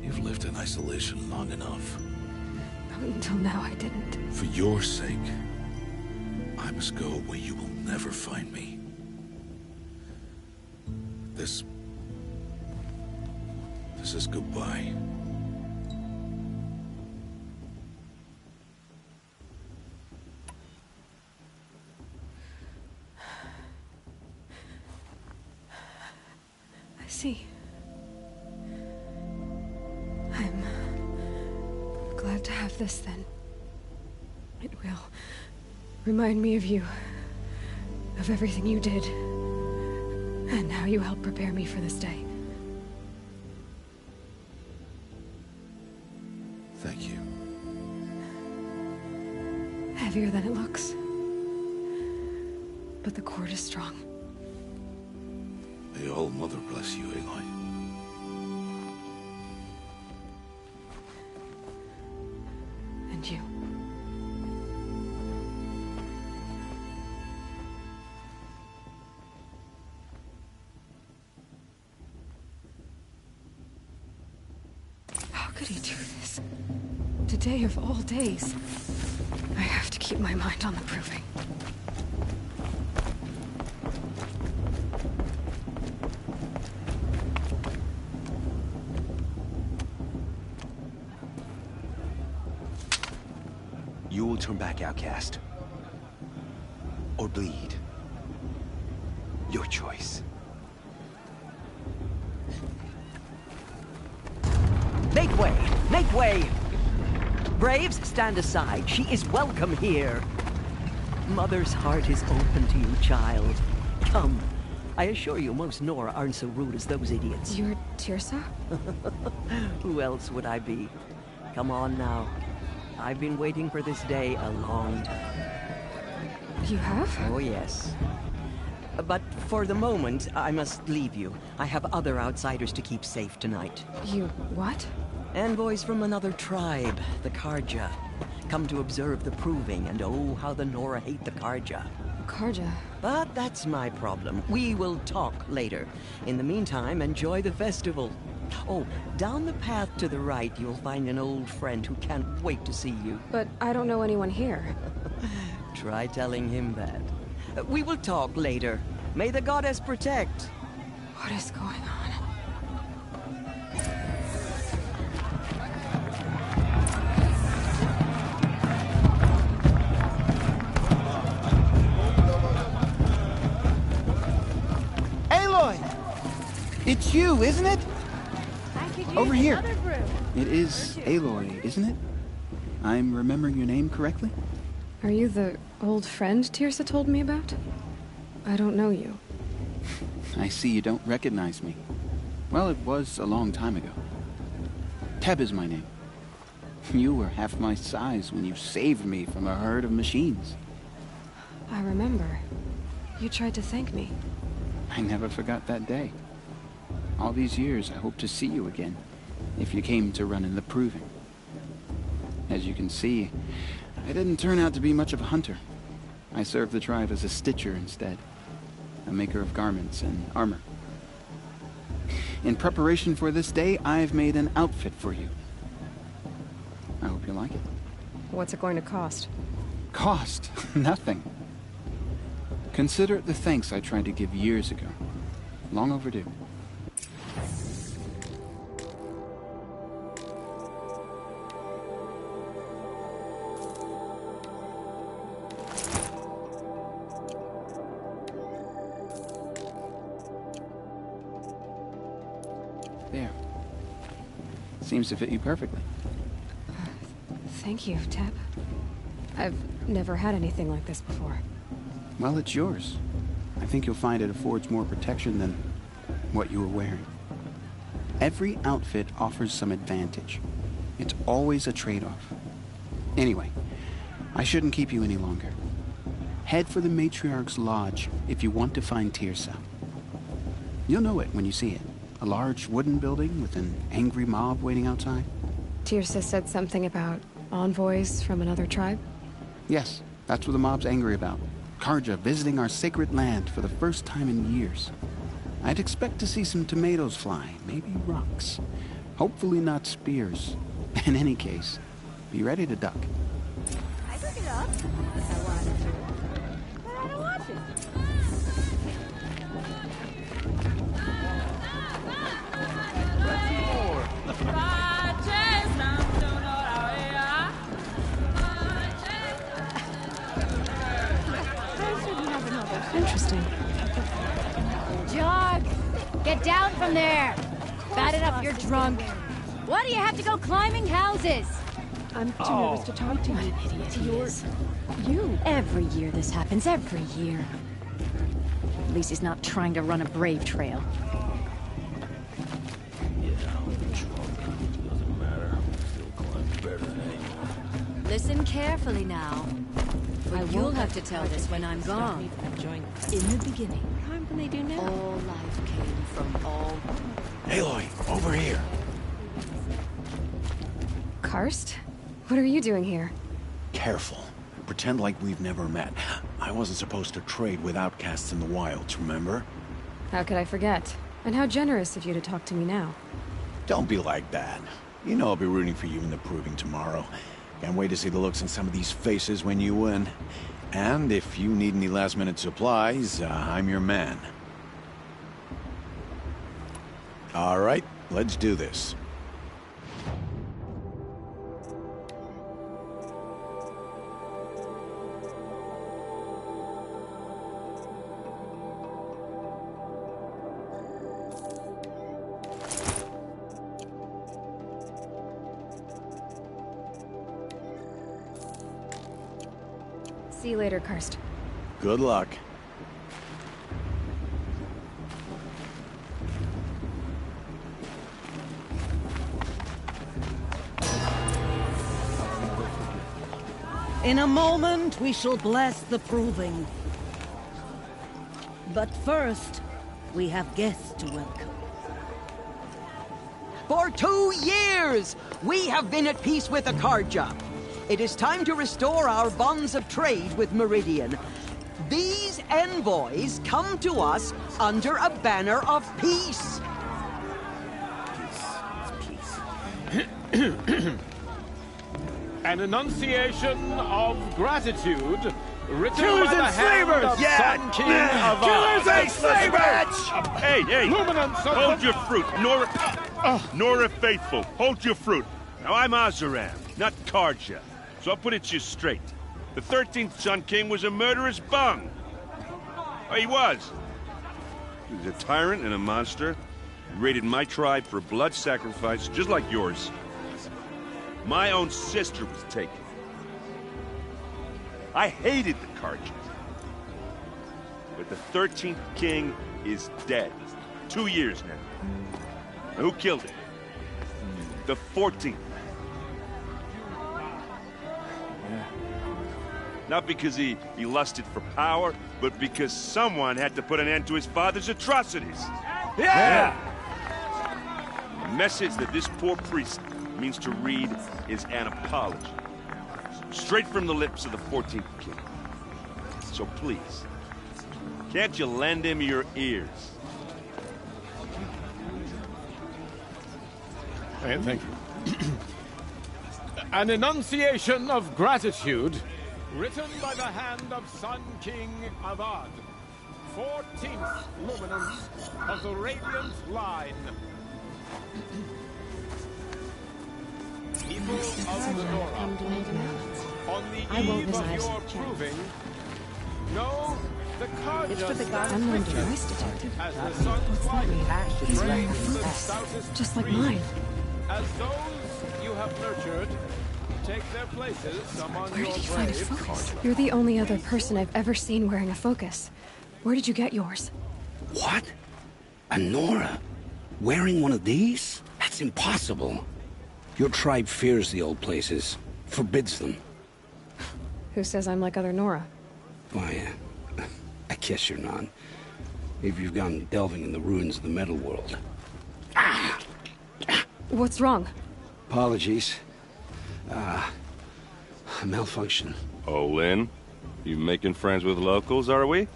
You've lived in isolation long enough. Until now, I didn't. For your sake, I must go where you will never find me. This is goodbye. I see. I'm glad to have this then. It will remind me of you, of everything you did, and how you helped prepare me for this day. Thank you. Heavier than it looks. But the cord is strong. May All Mother bless you, Aloy. And you. How could he do this? Today of all days. I have to keep my mind on the Proving. You will turn back, outcast. Or bleed. Your choice. Make way! Make way! Braves, stand aside. She is welcome here. Mother's heart is open to you, child. Come. I assure you, most Nora aren't so rude as those idiots. You're Teersa? Who else would I be? Come on now. I've been waiting for this day a long time. You have? Oh, yes. But for the moment, I must leave you. I have other outsiders to keep safe tonight. You what? Envoys from another tribe, the Carja. Come to observe the proving, and oh, how the Nora hate the Carja. Carja? But that's my problem. We will talk later. In the meantime, enjoy the festival. Oh, down the path to the right, you'll find an old friend who can't wait to see you. But I don't know anyone here. Try telling him that. We will talk later. May the goddess protect. What is going on? Aloy! It's you, isn't it? Over here. It is Aloy, isn't it? I'm remembering your name correctly? Are you the old friend Teersa told me about? I don't know you. I see you don't recognize me. Well, it was a long time ago. Teb is my name. You were half my size when you saved me from a herd of machines. I remember. You tried to thank me. I never forgot that day. All these years, I hope to see you again, if you came to run in the Proving. As you can see, I didn't turn out to be much of a hunter. I served the tribe as a stitcher instead, a maker of garments and armor. In preparation for this day, I've made an outfit for you. I hope you like it. What's it going to cost? Cost? Nothing. Consider it the thanks I tried to give years ago. Long overdue. There. Seems to fit you perfectly. Thank you, Teb. I've never had anything like this before. Well, it's yours. I think you'll find it affords more protection than what you were wearing. Every outfit offers some advantage. It's always a trade-off. Anyway, I shouldn't keep you any longer. Head for the Matriarch's Lodge if you want to find Teersa. You'll know it when you see it. A large wooden building with an angry mob waiting outside. Teersa said something about envoys from another tribe? Yes, that's what the mob's angry about. Carja visiting our sacred land for the first time in years. I'd expect to see some tomatoes fly, maybe rocks. Hopefully not spears. In any case, be ready to duck. I took it up if I wanted to, but I don't want to. Interesting. Jog! Get down from there! Bad enough you're drunk. Why do you have to go climbing houses? I'm too nervous to talk to you. You. Every year this happens, every year. At least he's not trying to run a brave trail. Listen carefully now. But you'll have to tell this when I'm gone. In the beginning, How can they do now? all life came from all... Aloy, over here. Karst? What are you doing here? Careful. Pretend like we've never met. I wasn't supposed to trade with outcasts in the wilds, remember? How could I forget? And how generous of you to talk to me now. Don't be like that. You know I'll be rooting for you in the Proving tomorrow. Can't wait to see the looks on some of these faces when you win. And if you need any last-minute supplies, I'm your man. All right, let's do this. See you later, Karst. Good luck. In a moment, we shall bless the Proving. But first, we have guests to welcome. For 2 years, we have been at peace with Akarja. It is time to restore our bonds of trade with Meridian. These envoys come to us under a banner of peace. An enunciation of gratitude written Killers by the and hand slavers! of Sun King of Killers and slavers! Hey, hey! Luminance of Hold the- your fruit, Nora Faithful. Hold your fruit. Now I'm Azaram, not Karja, so I'll put it to you straight. The 13th Sun King was a murderous bung. Oh, he was. He was a tyrant and a monster. He raided my tribe for blood sacrifice, just like yours. My own sister was taken. I hated the Karja. But the 13th king is dead. 2 years now. And who killed him? The 14th. Not because he lusted for power, but because someone had to put an end to his father's atrocities. Yeah! The message that this poor priest means to read is an apology. Straight from the lips of the 14th king. So please, can't you lend him your ears? Thank you. An enunciation of gratitude written by the hand of Sun King Avad, 14th luminance of the Radiant Line. People of the Nora, on the eve of your proving, know the Karja It's for the gods. I'm learning voice detective. as the sun's light He's wearing a brings the focus, stoutest just like breeze. mine. As those you have nurtured take their places among Where your did you find a brave, focus? You're the only other person I've ever seen wearing a focus. Where did you get yours? What? A Nora? Wearing one of these? That's impossible. Your tribe fears the old places, forbids them. Who says I'm like other Nora? Why, I guess you're not. If you've gone delving in the ruins of the metal world. What's wrong? Apologies. A malfunction. Oh, Lynn? You making friends with locals, are we?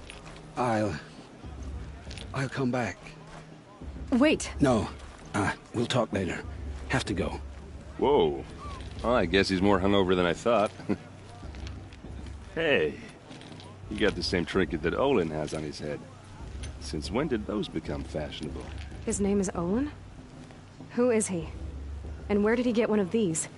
I'll come back. Wait. No. We'll talk later. Have to go. Whoa. Well, I guess he's more hungover than I thought. Hey, you got the same trinket that Olin has on his head. Since when did those become fashionable? His name is Olin? Who is he? And where did he get one of these?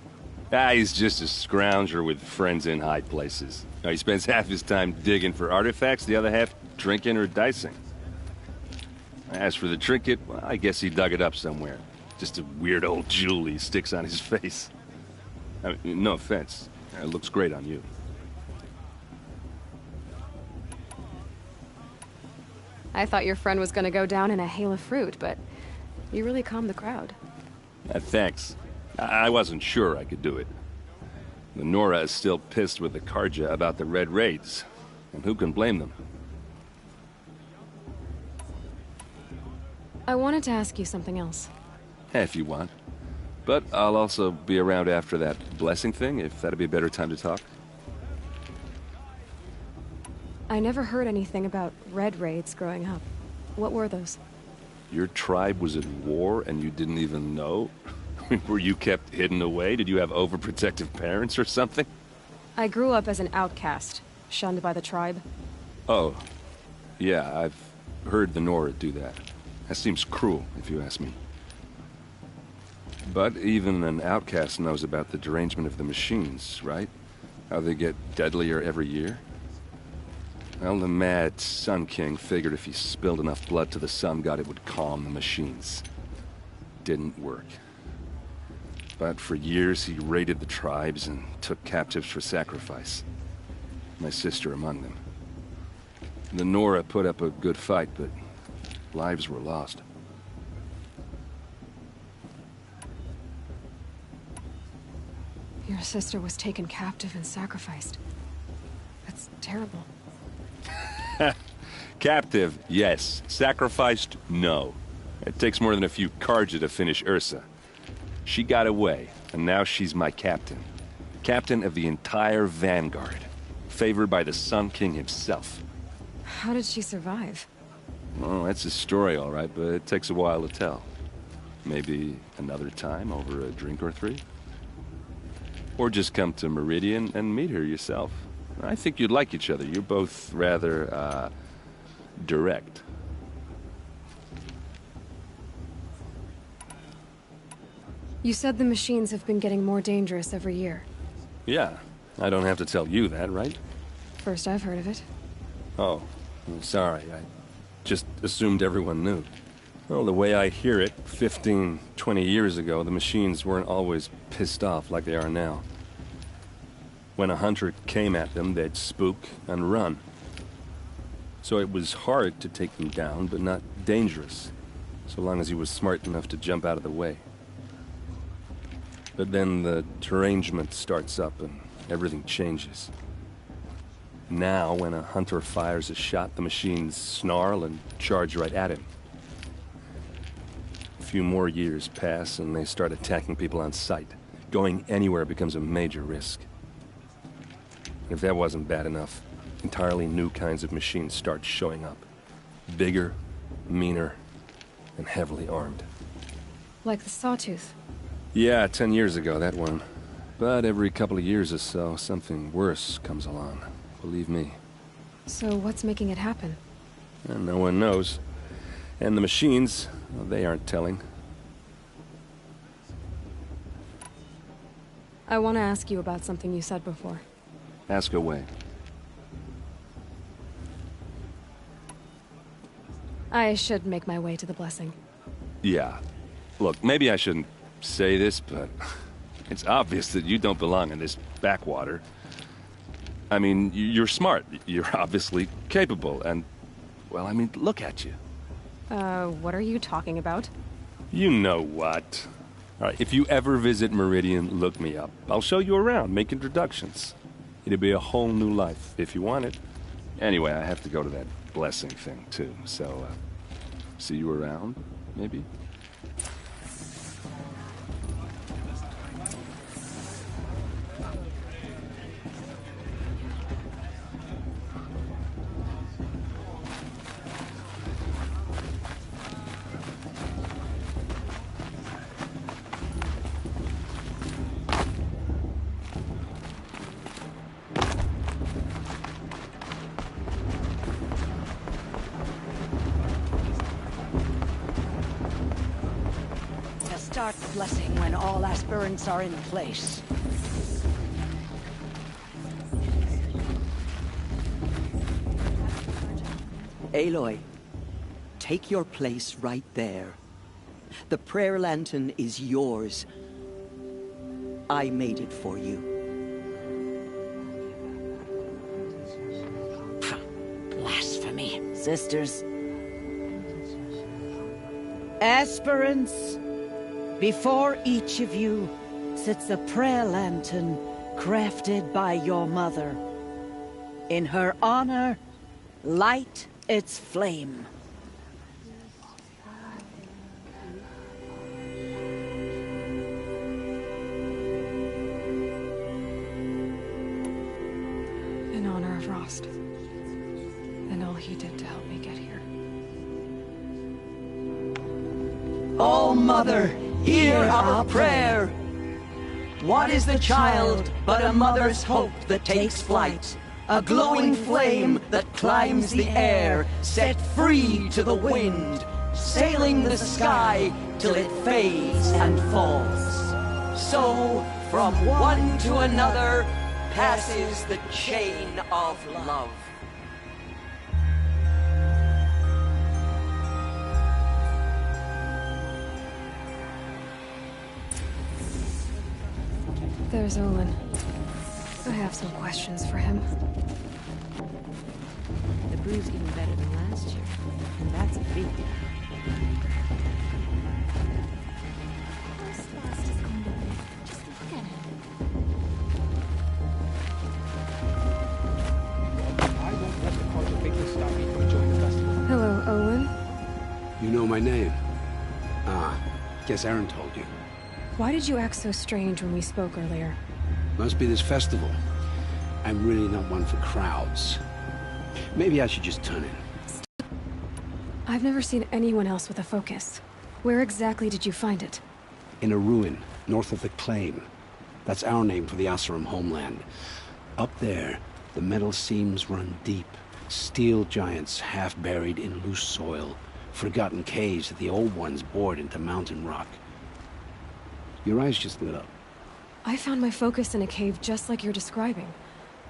He's just a scrounger with friends in high places. He spends half his time digging for artifacts, the other half drinking or dicing. As for the trinket, well, I guess he dug it up somewhere. Just a weird old jewel he sticks on his face. I mean, no offense. It looks great on you. I thought your friend was gonna go down in a hail of fruit, but you really calmed the crowd. Thanks. I wasn't sure I could do it. The Nora is still pissed with the Karja about the Red Raids. And who can blame them? I wanted to ask you something else. If you want. But I'll also be around after that blessing thing, if that'd be a better time to talk. I never heard anything about Red Raids growing up. What were those? Your tribe was at war and you didn't even know? Were you kept hidden away? Did you have overprotective parents or something? I grew up as an outcast, shunned by the tribe. Oh. Yeah, I've heard the Nora do that. That seems cruel, if you ask me. But even an outcast knows about the derangement of the machines, right? How they get deadlier every year? Well, the mad Sun King figured if he spilled enough blood to the Sun God, it would calm the machines. Didn't work. But for years, he raided the tribes and took captives for sacrifice. My sister among them. The Nora put up a good fight, but lives were lost. Your sister was taken captive and sacrificed. That's terrible. Captive, yes. Sacrificed, no. It takes more than a few Carja to finish Ursa. She got away, and now she's my captain. Captain of the entire Vanguard. Favored by the Sun King himself. How did she survive? Oh, that's a story, all right, but it takes a while to tell. Maybe another time over a drink or three? Or just come to Meridian and meet her yourself. I think you'd like each other. You're both rather, direct. You said the machines have been getting more dangerous every year. Yeah, I don't have to tell you that, right? First I've heard of it. Oh, I'm sorry. I just assumed everyone knew. Well, the way I hear it, 15, 20 years ago, the machines weren't always pissed off like they are now. When a hunter came at them, they'd spook and run. So it was hard to take them down, but not dangerous, so long as he was smart enough to jump out of the way. But then the derangement starts up and everything changes. Now, when a hunter fires a shot, the machines snarl and charge right at him. A few more years pass and they start attacking people on sight. Going anywhere becomes a major risk. If that wasn't bad enough, entirely new kinds of machines start showing up. Bigger, meaner, and heavily armed. Like the Sawtooth. Yeah, 10 years ago, that one. But every couple of years or so, something worse comes along. Believe me. So what's making it happen? And no one knows. And the machines, well, they aren't telling. I want to ask you about something you said before. Ask away. I should make my way to the blessing. Yeah. Look, maybe I shouldn't say this, but it's obvious that you don't belong in this backwater. I mean, you're smart. You're obviously capable, and, well, I mean, look at you. What are you talking about? You know what. All right, if you ever visit Meridian, look me up. I'll show you around, make introductions. It'll be a whole new life, if you want it. Anyway, I have to go to that blessing thing, too, so, see you around, maybe? Start the blessing when all aspirants are in place. Aloy, take your place right there. The prayer lantern is yours. I made it for you. Blasphemy, sisters. Aspirants, before each of you sits a prayer lantern crafted by your mother. In her honor, light its flame. In honor of Rost. And all he did to help me get here. Oh, Mother, hear our prayer. What is the child but a mother's hope that takes flight? A glowing flame that climbs the air, set free to the wind, sailing the sky till it fades and falls. So, from one to another, passes the chain of love. There's Olin. I have some questions for him. The brew's even better than last year, and that's a feat. I won't let the Carja fakers stop me from enjoying the festival. my name? Ah, guess Aaron told you. Why did you act so strange when we spoke earlier? Must be this festival. I'm really not one for crowds. Maybe I should just turn in. I've never seen anyone else with a focus. Where exactly did you find it? In a ruin, north of the Claim. That's our name for the Oseram homeland. Up there, the metal seams run deep. Steel giants half buried in loose soil. Forgotten caves that the old ones bored into mountain rock. Your eyes just lit up. I found my focus in a cave just like you're describing.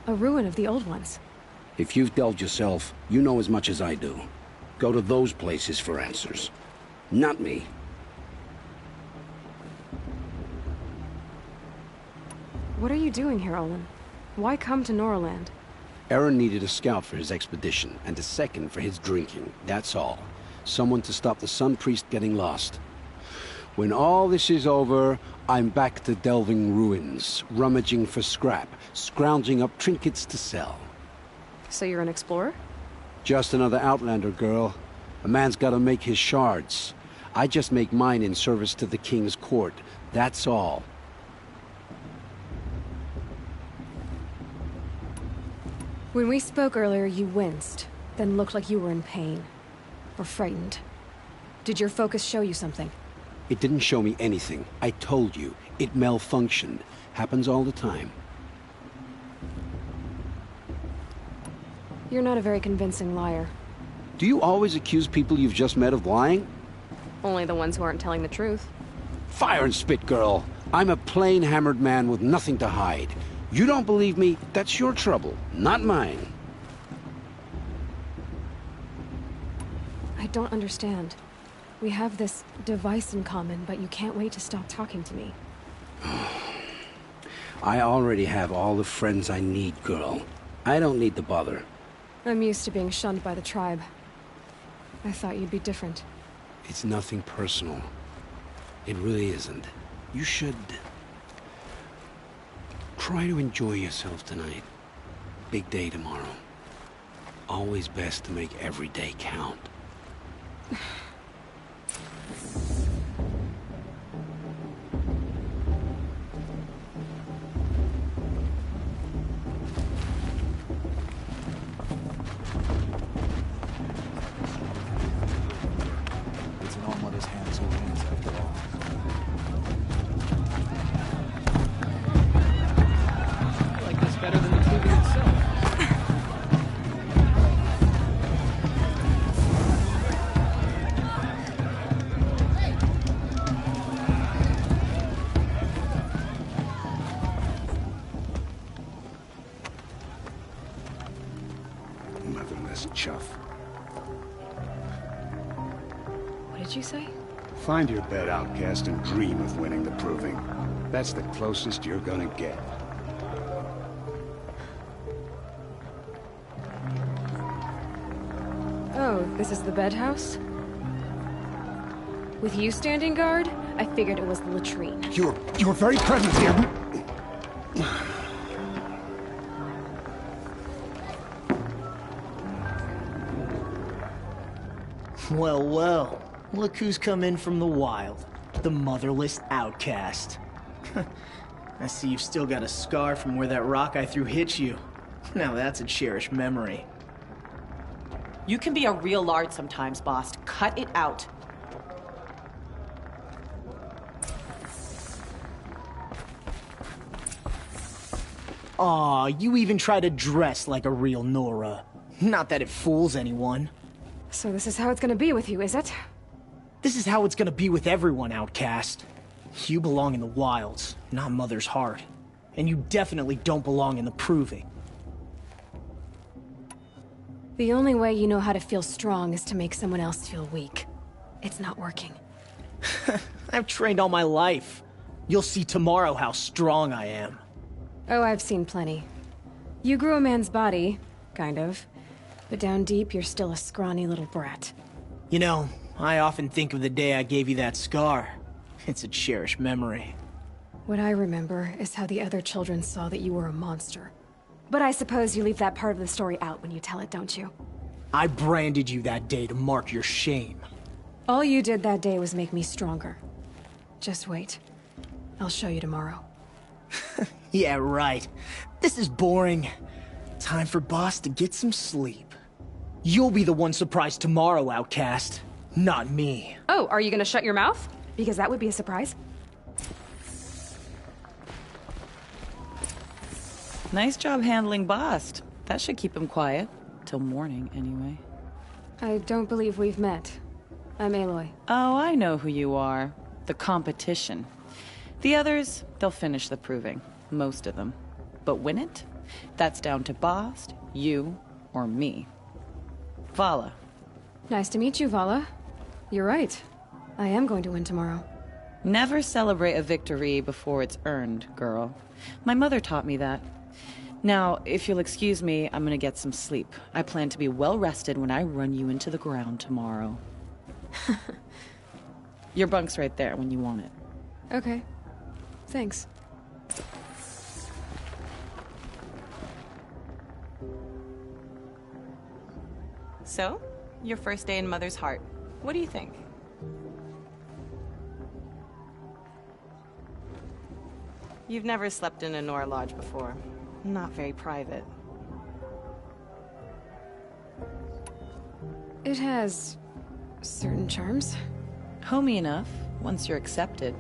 A ruin of the old ones. If you've delved yourself, you know as much as I do. Go to those places for answers. Not me. What are you doing here, Olin? Why come to Noraland? Aaron needed a scout for his expedition, and a second for his drinking. That's all. Someone to stop the Sun Priest getting lost. When all this is over, I'm back to delving ruins, rummaging for scrap, scrounging up trinkets to sell. So you're an explorer? Just another Outlander, girl. A man's gotta make his shards. I just make mine in service to the King's court. That's all. When we spoke earlier, you winced, then looked like you were in pain. Or frightened. Did your focus show you something? It didn't show me anything. I told you. It malfunctioned. Happens all the time. You're not a very convincing liar. Do you always accuse people you've just met of lying? Only the ones who aren't telling the truth. Fire and spit, girl. I'm a plain hammered man with nothing to hide. You don't believe me, that's your trouble, not mine. I don't understand. We have this device in common, but you can't wait to stop talking to me. I already have all the friends I need, girl. I don't need the bother. I'm used to being shunned by the tribe. I thought you'd be different. It's nothing personal. It really isn't. You should... try to enjoy yourself tonight. Big day tomorrow. Always best to make every day count. It's in all mother's hands who wins after all. I like this better than the movie itself. Motherless chuff. What did you say? Find your bed, outcast, and dream of winning the Proving. That's the closest you're gonna get. Oh, this is the bedhouse? With you standing guard, I figured it was the latrine. Your very presence here... Well, well. Look who's come in from the wild. The motherless outcast. I see you've still got a scar from where that rock I threw hit you. Now that's a cherished memory. You can be a real lard sometimes, boss. Cut it out. Aw, you even try to dress like a real Nora. Not that it fools anyone. So this is how it's gonna be with you, is it? This is how it's gonna be with everyone, outcast. You belong in the wilds, not Mother's heart. And you definitely don't belong in the Proving. The only way you know how to feel strong is to make someone else feel weak. It's not working. I've trained all my life. You'll see tomorrow how strong I am. Oh, I've seen plenty. You grew a man's body, kind of. But down deep, you're still a scrawny little brat. You know, I often think of the day I gave you that scar. It's a cherished memory. What I remember is how the other children saw that you were a monster. But I suppose you leave that part of the story out when you tell it, don't you? I branded you that day to mark your shame. All you did that day was make me stronger. Just wait. I'll show you tomorrow. Yeah, right. This is boring. Time for Boss to get some sleep. You'll be the one surprised tomorrow, Outcast. Not me. Oh, are you gonna shut your mouth? Because that would be a surprise. Nice job handling Bast. That should keep him quiet. Till morning, anyway. I don't believe we've met. I'm Aloy. Oh, I know who you are. The competition. The others, they'll finish the proving. Most of them. But win it? That's down to Bast, you, or me. Vala. Nice to meet you, Vala. You're right. I am going to win tomorrow. Never celebrate a victory before it's earned, girl. My mother taught me that. Now, if you'll excuse me, I'm gonna get some sleep. I plan to be well rested when I run you into the ground tomorrow. Your bunk's right there when you want it. Okay. Thanks. So, your first day in Mother's Heart. What do you think? You've never slept in a Nora Lodge before. Not very private. It has certain charms. Homey enough, once you're accepted.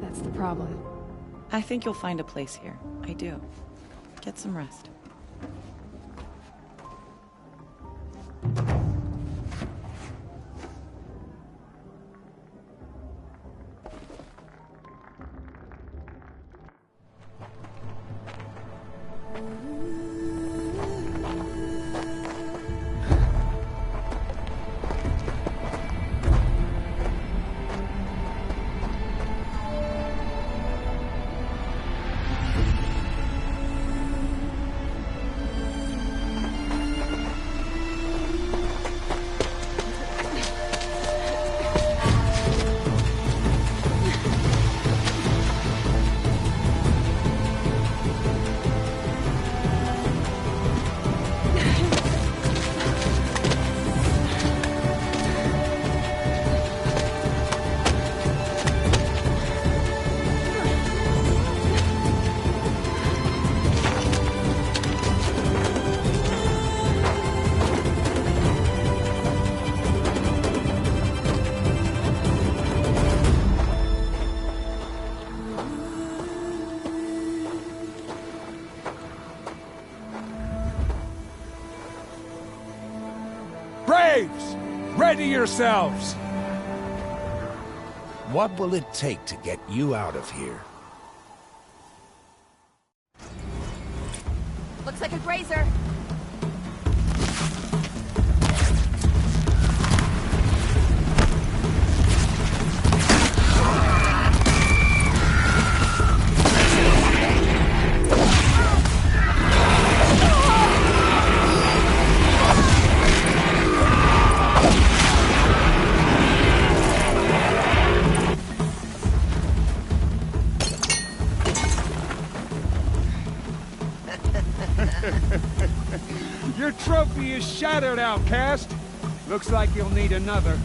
That's the problem. I think you'll find a place here. I do. Get some rest. Braves! Ready yourselves! What will it take to get you out of here? Looks like a grazer. Your trophy is shattered, Outcast. Looks like you'll need another.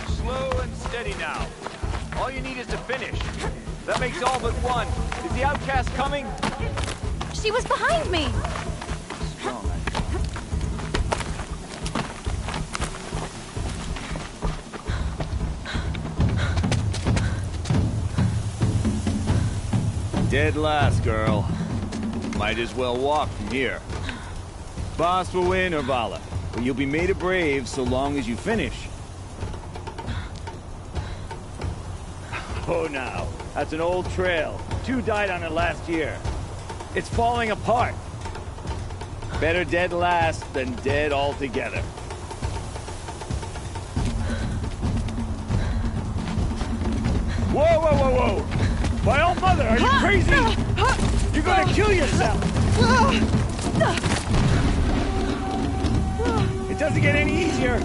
Slow and steady now. All you need is to finish. That makes all but one. Is the Outcast coming? She was behind me! Strong. Dead last, girl. Might as well walk from here. Boss will win, or Vala. But you'll be made a brave so long as you finish. Oh, now. That's an old trail. 2 died on it last year. It's falling apart. Better dead last than dead altogether. Whoa, whoa, whoa, whoa! My old mother, are you crazy? You're gonna kill yourself! It doesn't get any easier!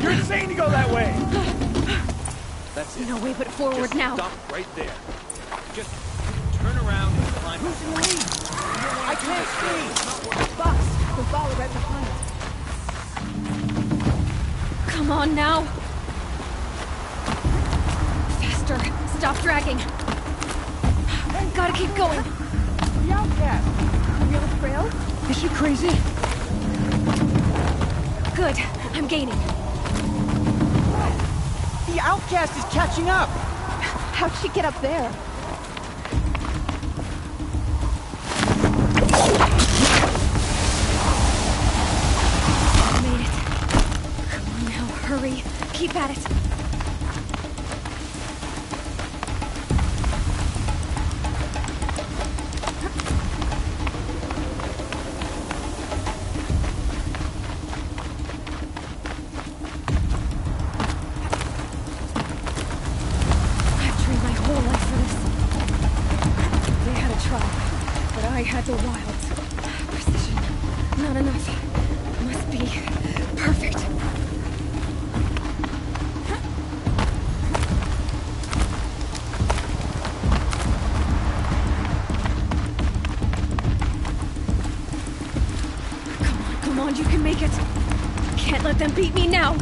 You're insane to go that way! That's it. No way but forward Just now. Stop right there. Just turn around and climb. Who's in the lead? I can't see! Boss, the Vala right behind. Come on now. Faster. Stop dragging. Gotta keep going. The outcast! Are we on a trail? Is she crazy? Good. I'm gaining. The outcast is catching up! How'd she get up there? Made it. Come on now, hurry. Keep at it. I had the wilds. Precision. Not enough. Must be perfect. Come on, you can make it. Can't let them beat me now.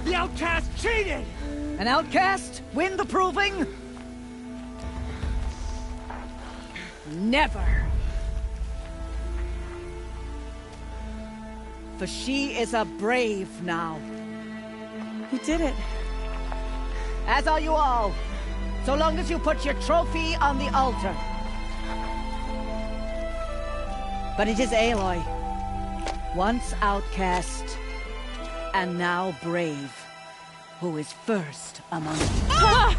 The outcast cheated! An outcast win the proving? Never. For she is a brave now. You did it. As are you all. So long as you put your trophy on the altar. But it is Aloy. Once outcast, and now brave, who is first among you. Ah!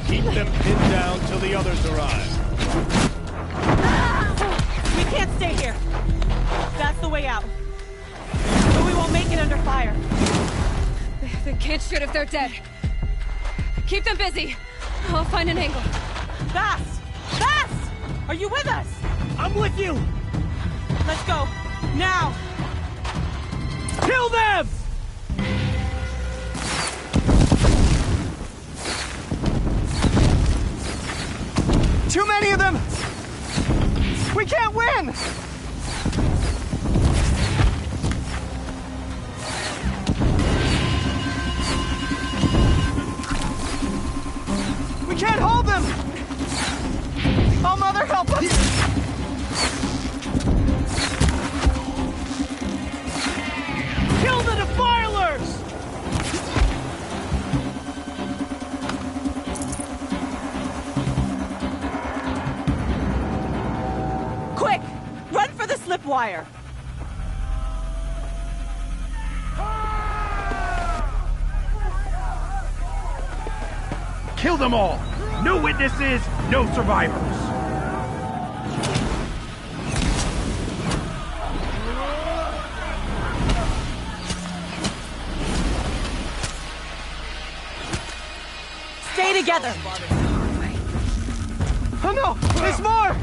Keep them pinned down till the others arrive. We can't stay here. That's the way out. But we won't make it under fire. They can't shoot if they're dead. Keep them busy. I'll find an angle. Bass! Bass! Are you with us? I'm with you! Let's go. Now! Kill them! Too many of them! We can't win! We can't hold them! Oh, Mother, help us! Kill the Defilers! Quick! Run for the slip wire! Kill them all! No witnesses, no survivors! Stay together! Oh no! There's more!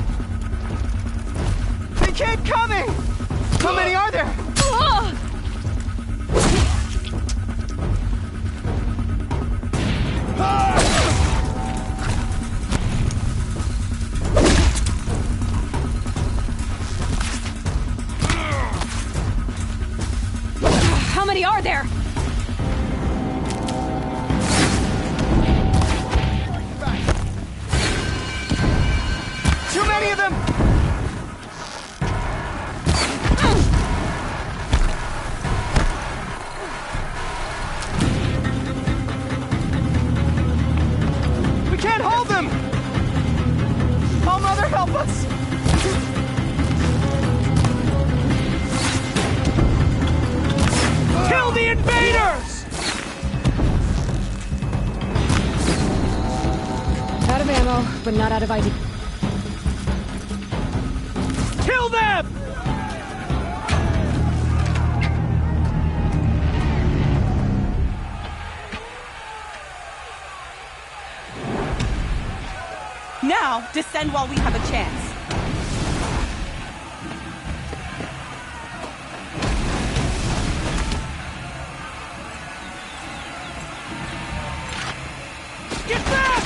They keep coming! How many are there? are there? Too many of them! We can't hold them! Oh, Mother, help us! Kill the invaders! Out of ammo, but not out of ID. Kill them! Now, descend while we have a chance. Get back!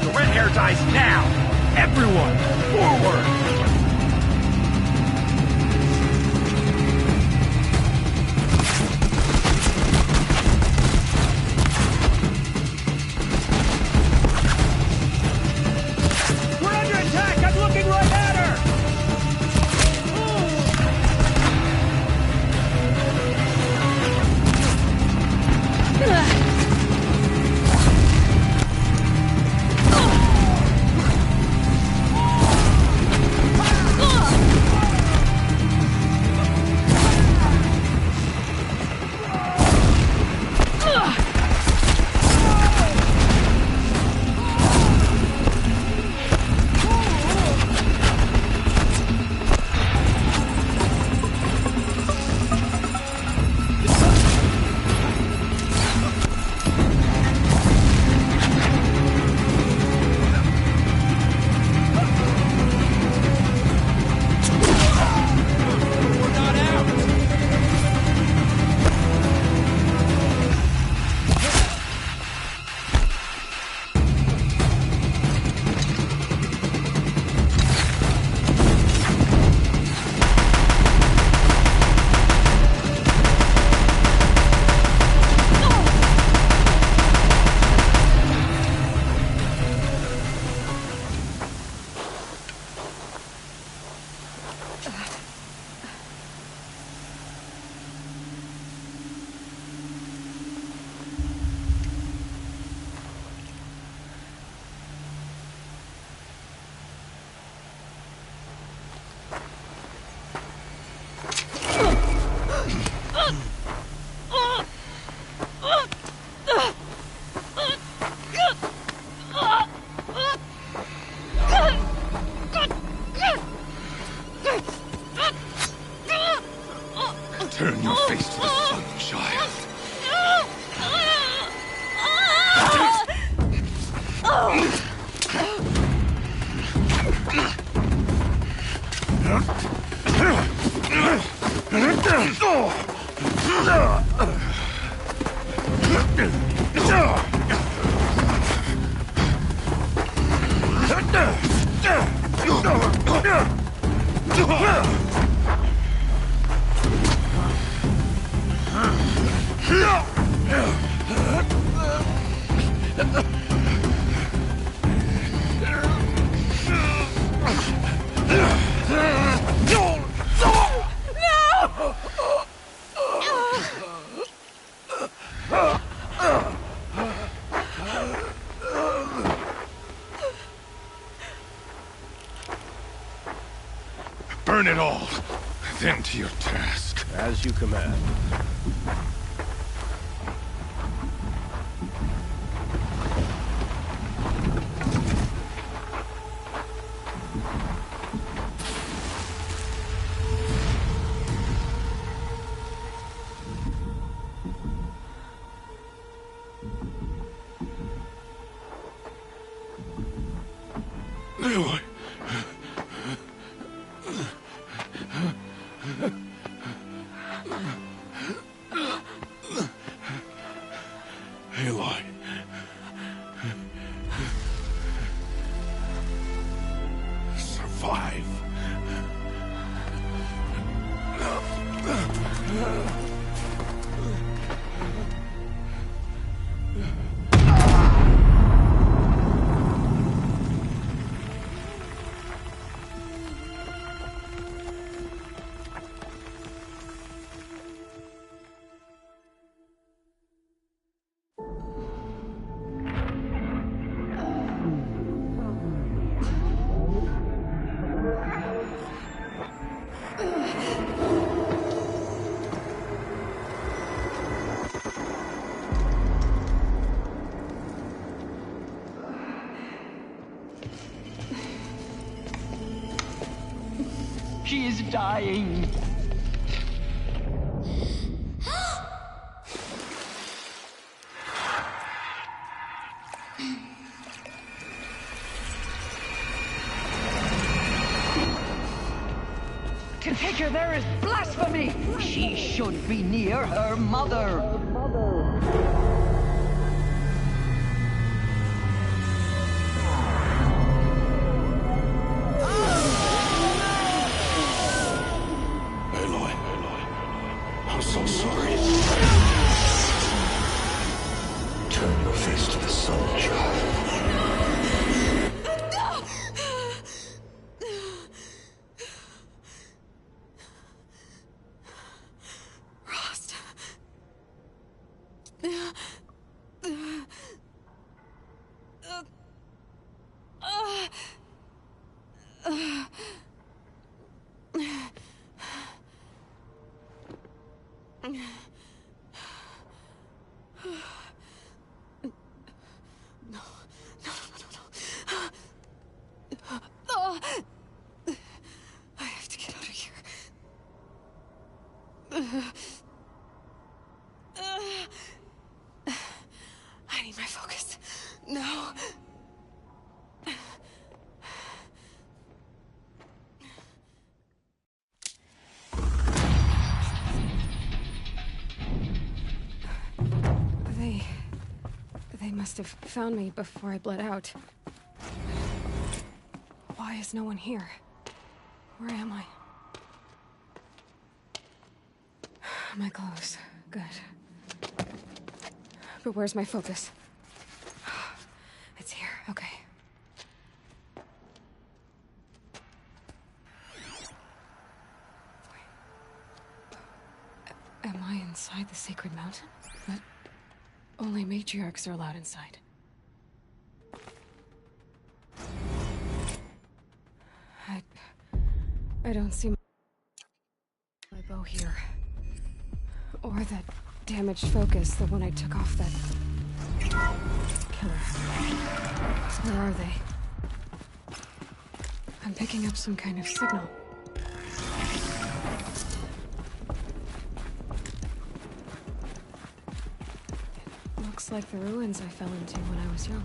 The red hair dies now! Everyone, forward! We're under attack! I'm looking right at her! Turn your face to the sun, child. Burn it all, then to your task. As you command. She is dying. To take her there is blasphemy! She should be near her mother! Aloy, I'm so sorry. Turn your face to the sun, child. I have to get out of here. I need my focus. No. They must have found me before I bled out. Why is no one here? Where am I? My clothes. Good. But where's my focus? It's here. Okay. Wait. Am I inside the Sacred Mountain? But only matriarchs are allowed inside. I don't see my bow here. Or that damaged focus, the one I took off that killer. Where are they? I'm picking up some kind of signal. It looks like the ruins I fell into when I was young.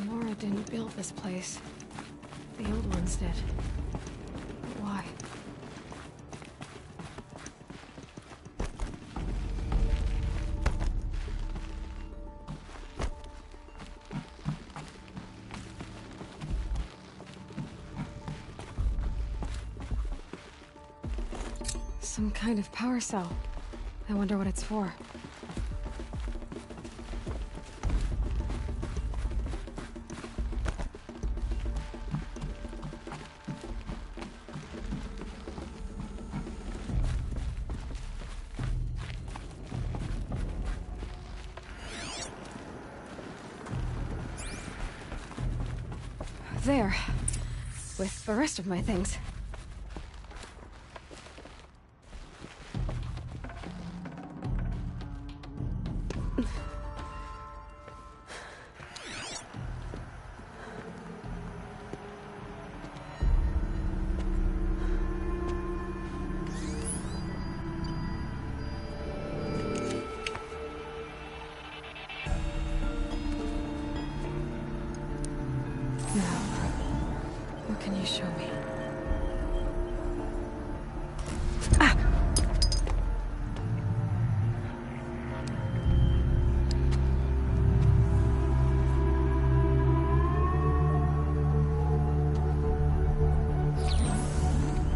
Nora didn't build this place. The old ones did. But why? Some kind of power cell. I wonder what it's for. There. With the rest of my things. What can you show me?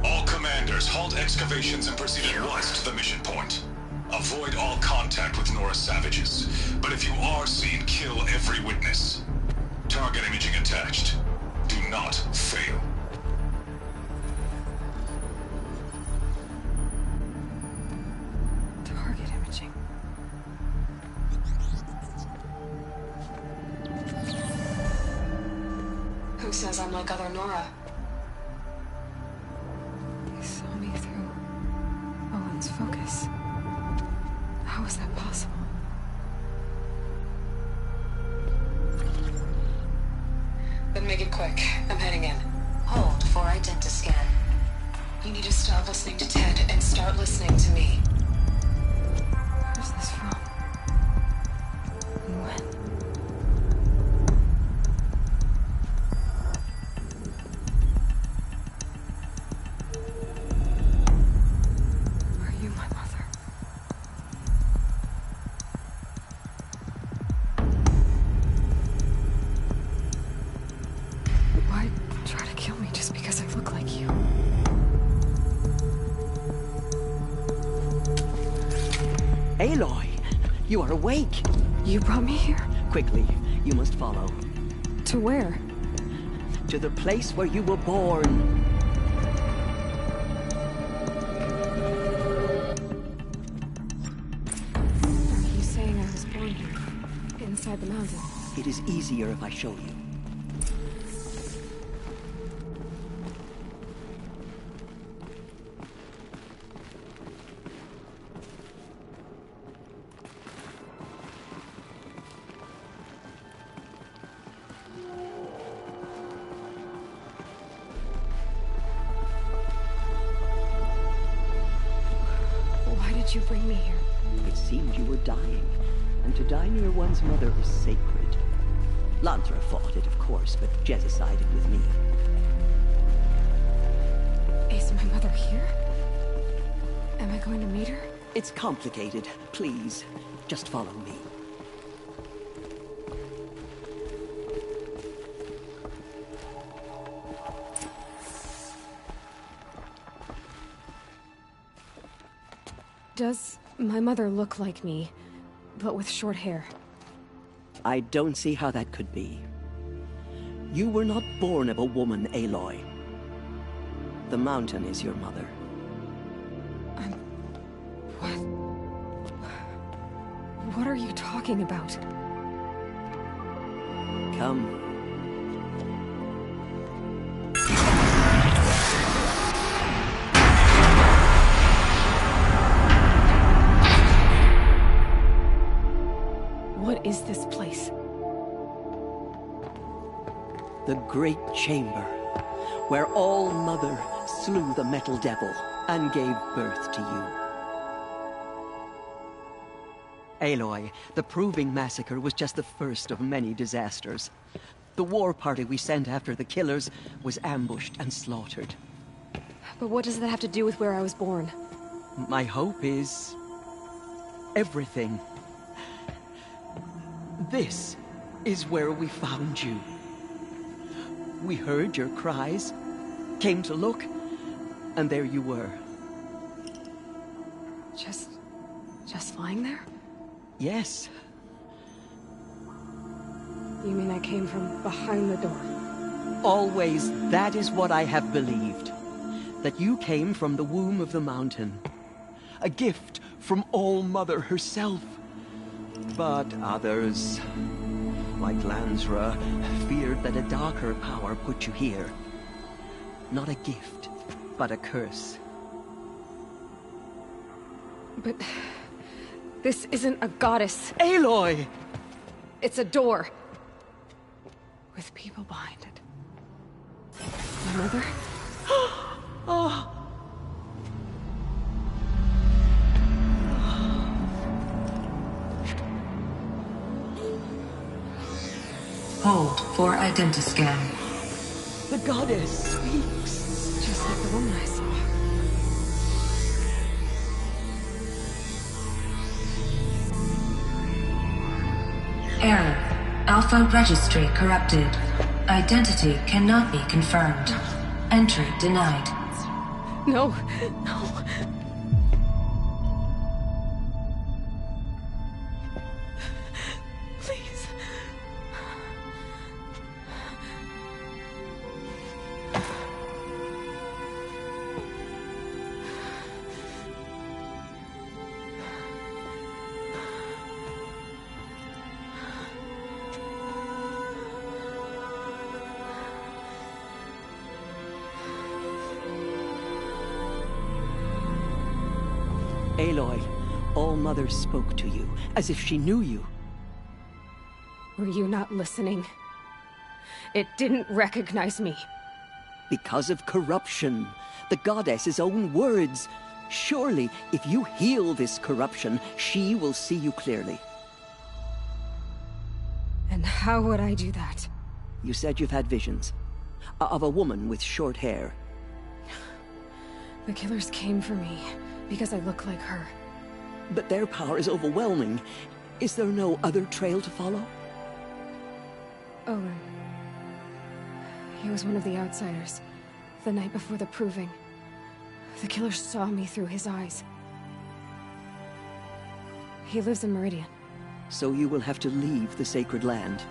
All commanders, halt excavations and proceed at once to the mission point. Avoid all contact with Nora savages. But if you are seen, kill every witness. Target imaging attached. Do not fail. Target imaging. Who says I'm like other Nora? He saw me through Owen's focus. How is that possible? Then make it quick. I'm heading in. Oh, Stop listening to Ted and start listening to me. Where's this from? When? Are you my mother? Why try to kill me just because I look like you? Aloy, you are awake. You brought me here? Quickly, you must follow. To where? To the place where you were born. Are you saying I was born here? Inside the mountain? It is easier if I show you. Why did you bring me here? It seemed you were dying, and to die near one's mother is sacred. Lantra fought it, of course, but Jezza sided with me. Is my mother here? Am I going to meet her? It's complicated. Please, just follow me. Does my mother look like me, but with short hair? I don't see how that could be. You were not born of a woman, Aloy. The mountain is your mother. What are you talking about? Come. What is this place? The Great Chamber, where All-Mother slew the Metal Devil and gave birth to you. Aloy, the Proving Massacre was just the first of many disasters. The war party we sent after the killers was ambushed and slaughtered. But what does that have to do with where I was born? My hope is everything. This is where we found you. We heard your cries, came to look, and there you were. Just lying there? Yes. You mean I came from behind the door? Always, that is what I have believed. That you came from the womb of the mountain. A gift from All-Mother herself. But others, like Lansra, feared that a darker power put you here. Not a gift, but a curse. But this isn't a goddess. Aloy! It's a door. With people behind it. My mother? Oh. Hold for identiscan. The goddess speaks. Just like the woman I saw. Error. Alpha registry corrupted. Identity cannot be confirmed. Entry denied. No, no. Please. Aloy, All-Mother spoke to you, as if she knew you. Were you not listening? It didn't recognize me. Because of corruption. The goddess's own words. Surely, if you heal this corruption, she will see you clearly. And how would I do that? You said you've had visions. Of a woman with short hair. The killers came for me because I look like her. But their power is overwhelming. Is there no other trail to follow? Owen. He was one of the outsiders. The night before the proving. The killer saw me through his eyes. He lives in Meridian. So you will have to leave the sacred land.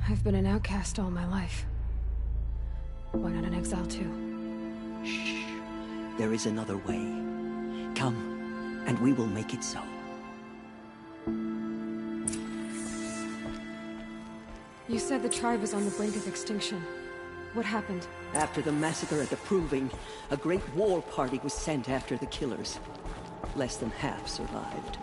I've been an outcast all my life. Why not an exile too? Shh. There is another way. Come, and we will make it so. You said the tribe was on the brink of extinction. What happened? After the massacre at the Proving, a great war party was sent after the killers. Less than half survived.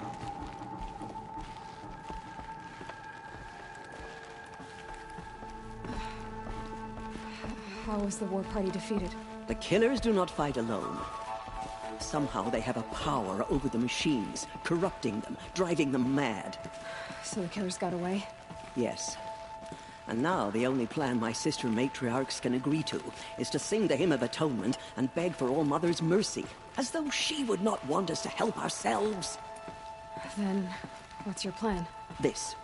How was the war party defeated? The killers do not fight alone. Somehow they have a power over the machines, corrupting them, driving them mad. So the killers got away? Yes. And now the only plan my sister matriarchs can agree to is to sing the Hymn of Atonement and beg for All Mother's mercy, as though she would not want us to help ourselves. Then, what's your plan? This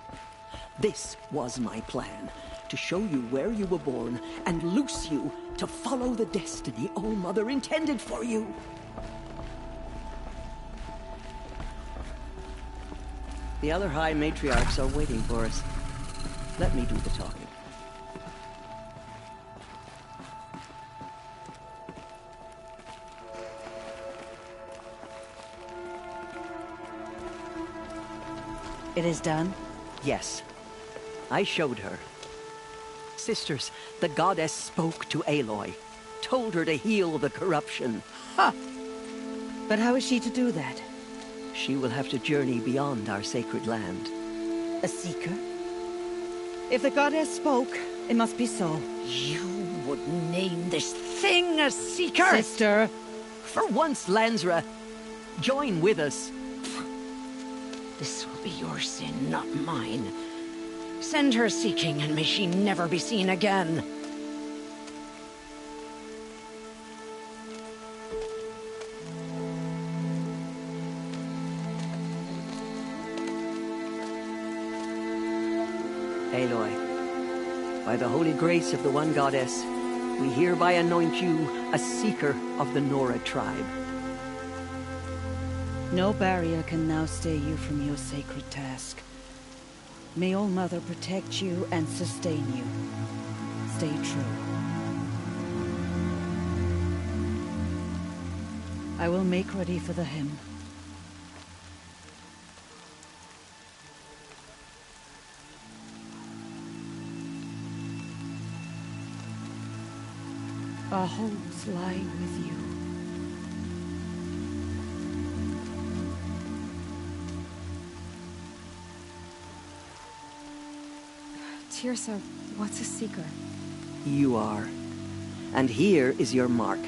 was my plan. To show you where you were born and loose you to follow the destiny All Mother intended for you. The other High Matriarchs are waiting for us. Let me do the talking. It is done? Yes. I showed her. Sisters, the goddess spoke to Aloy. Told her to heal the corruption. Ha! But how is she to do that? She will have to journey beyond our sacred land. A seeker? If the goddess spoke, it must be so. You would name this thing a seeker? Sister! For once, Lansra, join with us. This will be your sin, not mine. Send her seeking, and may she never be seen again. Aloy, by the holy grace of the One Goddess, we hereby anoint you a seeker of the Nora tribe. No barrier can now stay you from your sacred task. May All Mother protect you and sustain you. Stay true. I will make ready for the hymn. Our homes lie with you. Teersa, what's a seeker? You are. And here is your mark.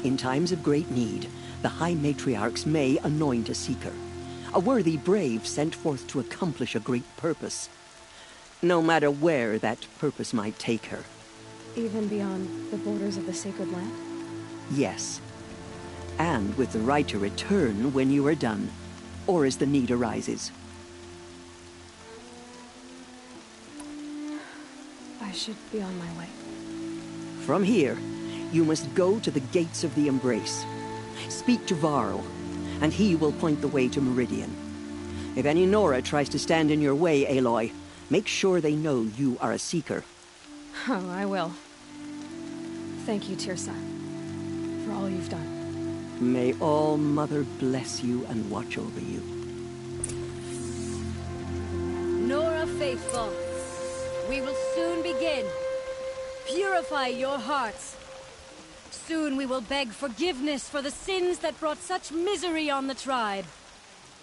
In times of great need, the High Matriarchs may anoint a seeker. A worthy brave sent forth to accomplish a great purpose. No matter where that purpose might take her. Even beyond the borders of the sacred land? Yes. And with the right to return when you are done, or as the need arises. I should be on my way. From here, you must go to the Gates of the Embrace. Speak to Varl, and he will point the way to Meridian. If any Nora tries to stand in your way, Aloy, make sure they know you are a seeker. Oh, I will. Thank you, Teersa, for all you've done. May All Mother bless you and watch over you. Nora faithful, we will soon begin. Purify your hearts. Soon we will beg forgiveness for the sins that brought such misery on the tribe.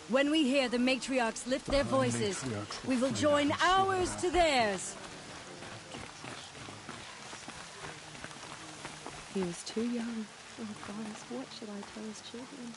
When we hear the matriarchs lift their voices, we will join ours to theirs. He was too young. Oh, goddess, what should I tell his children?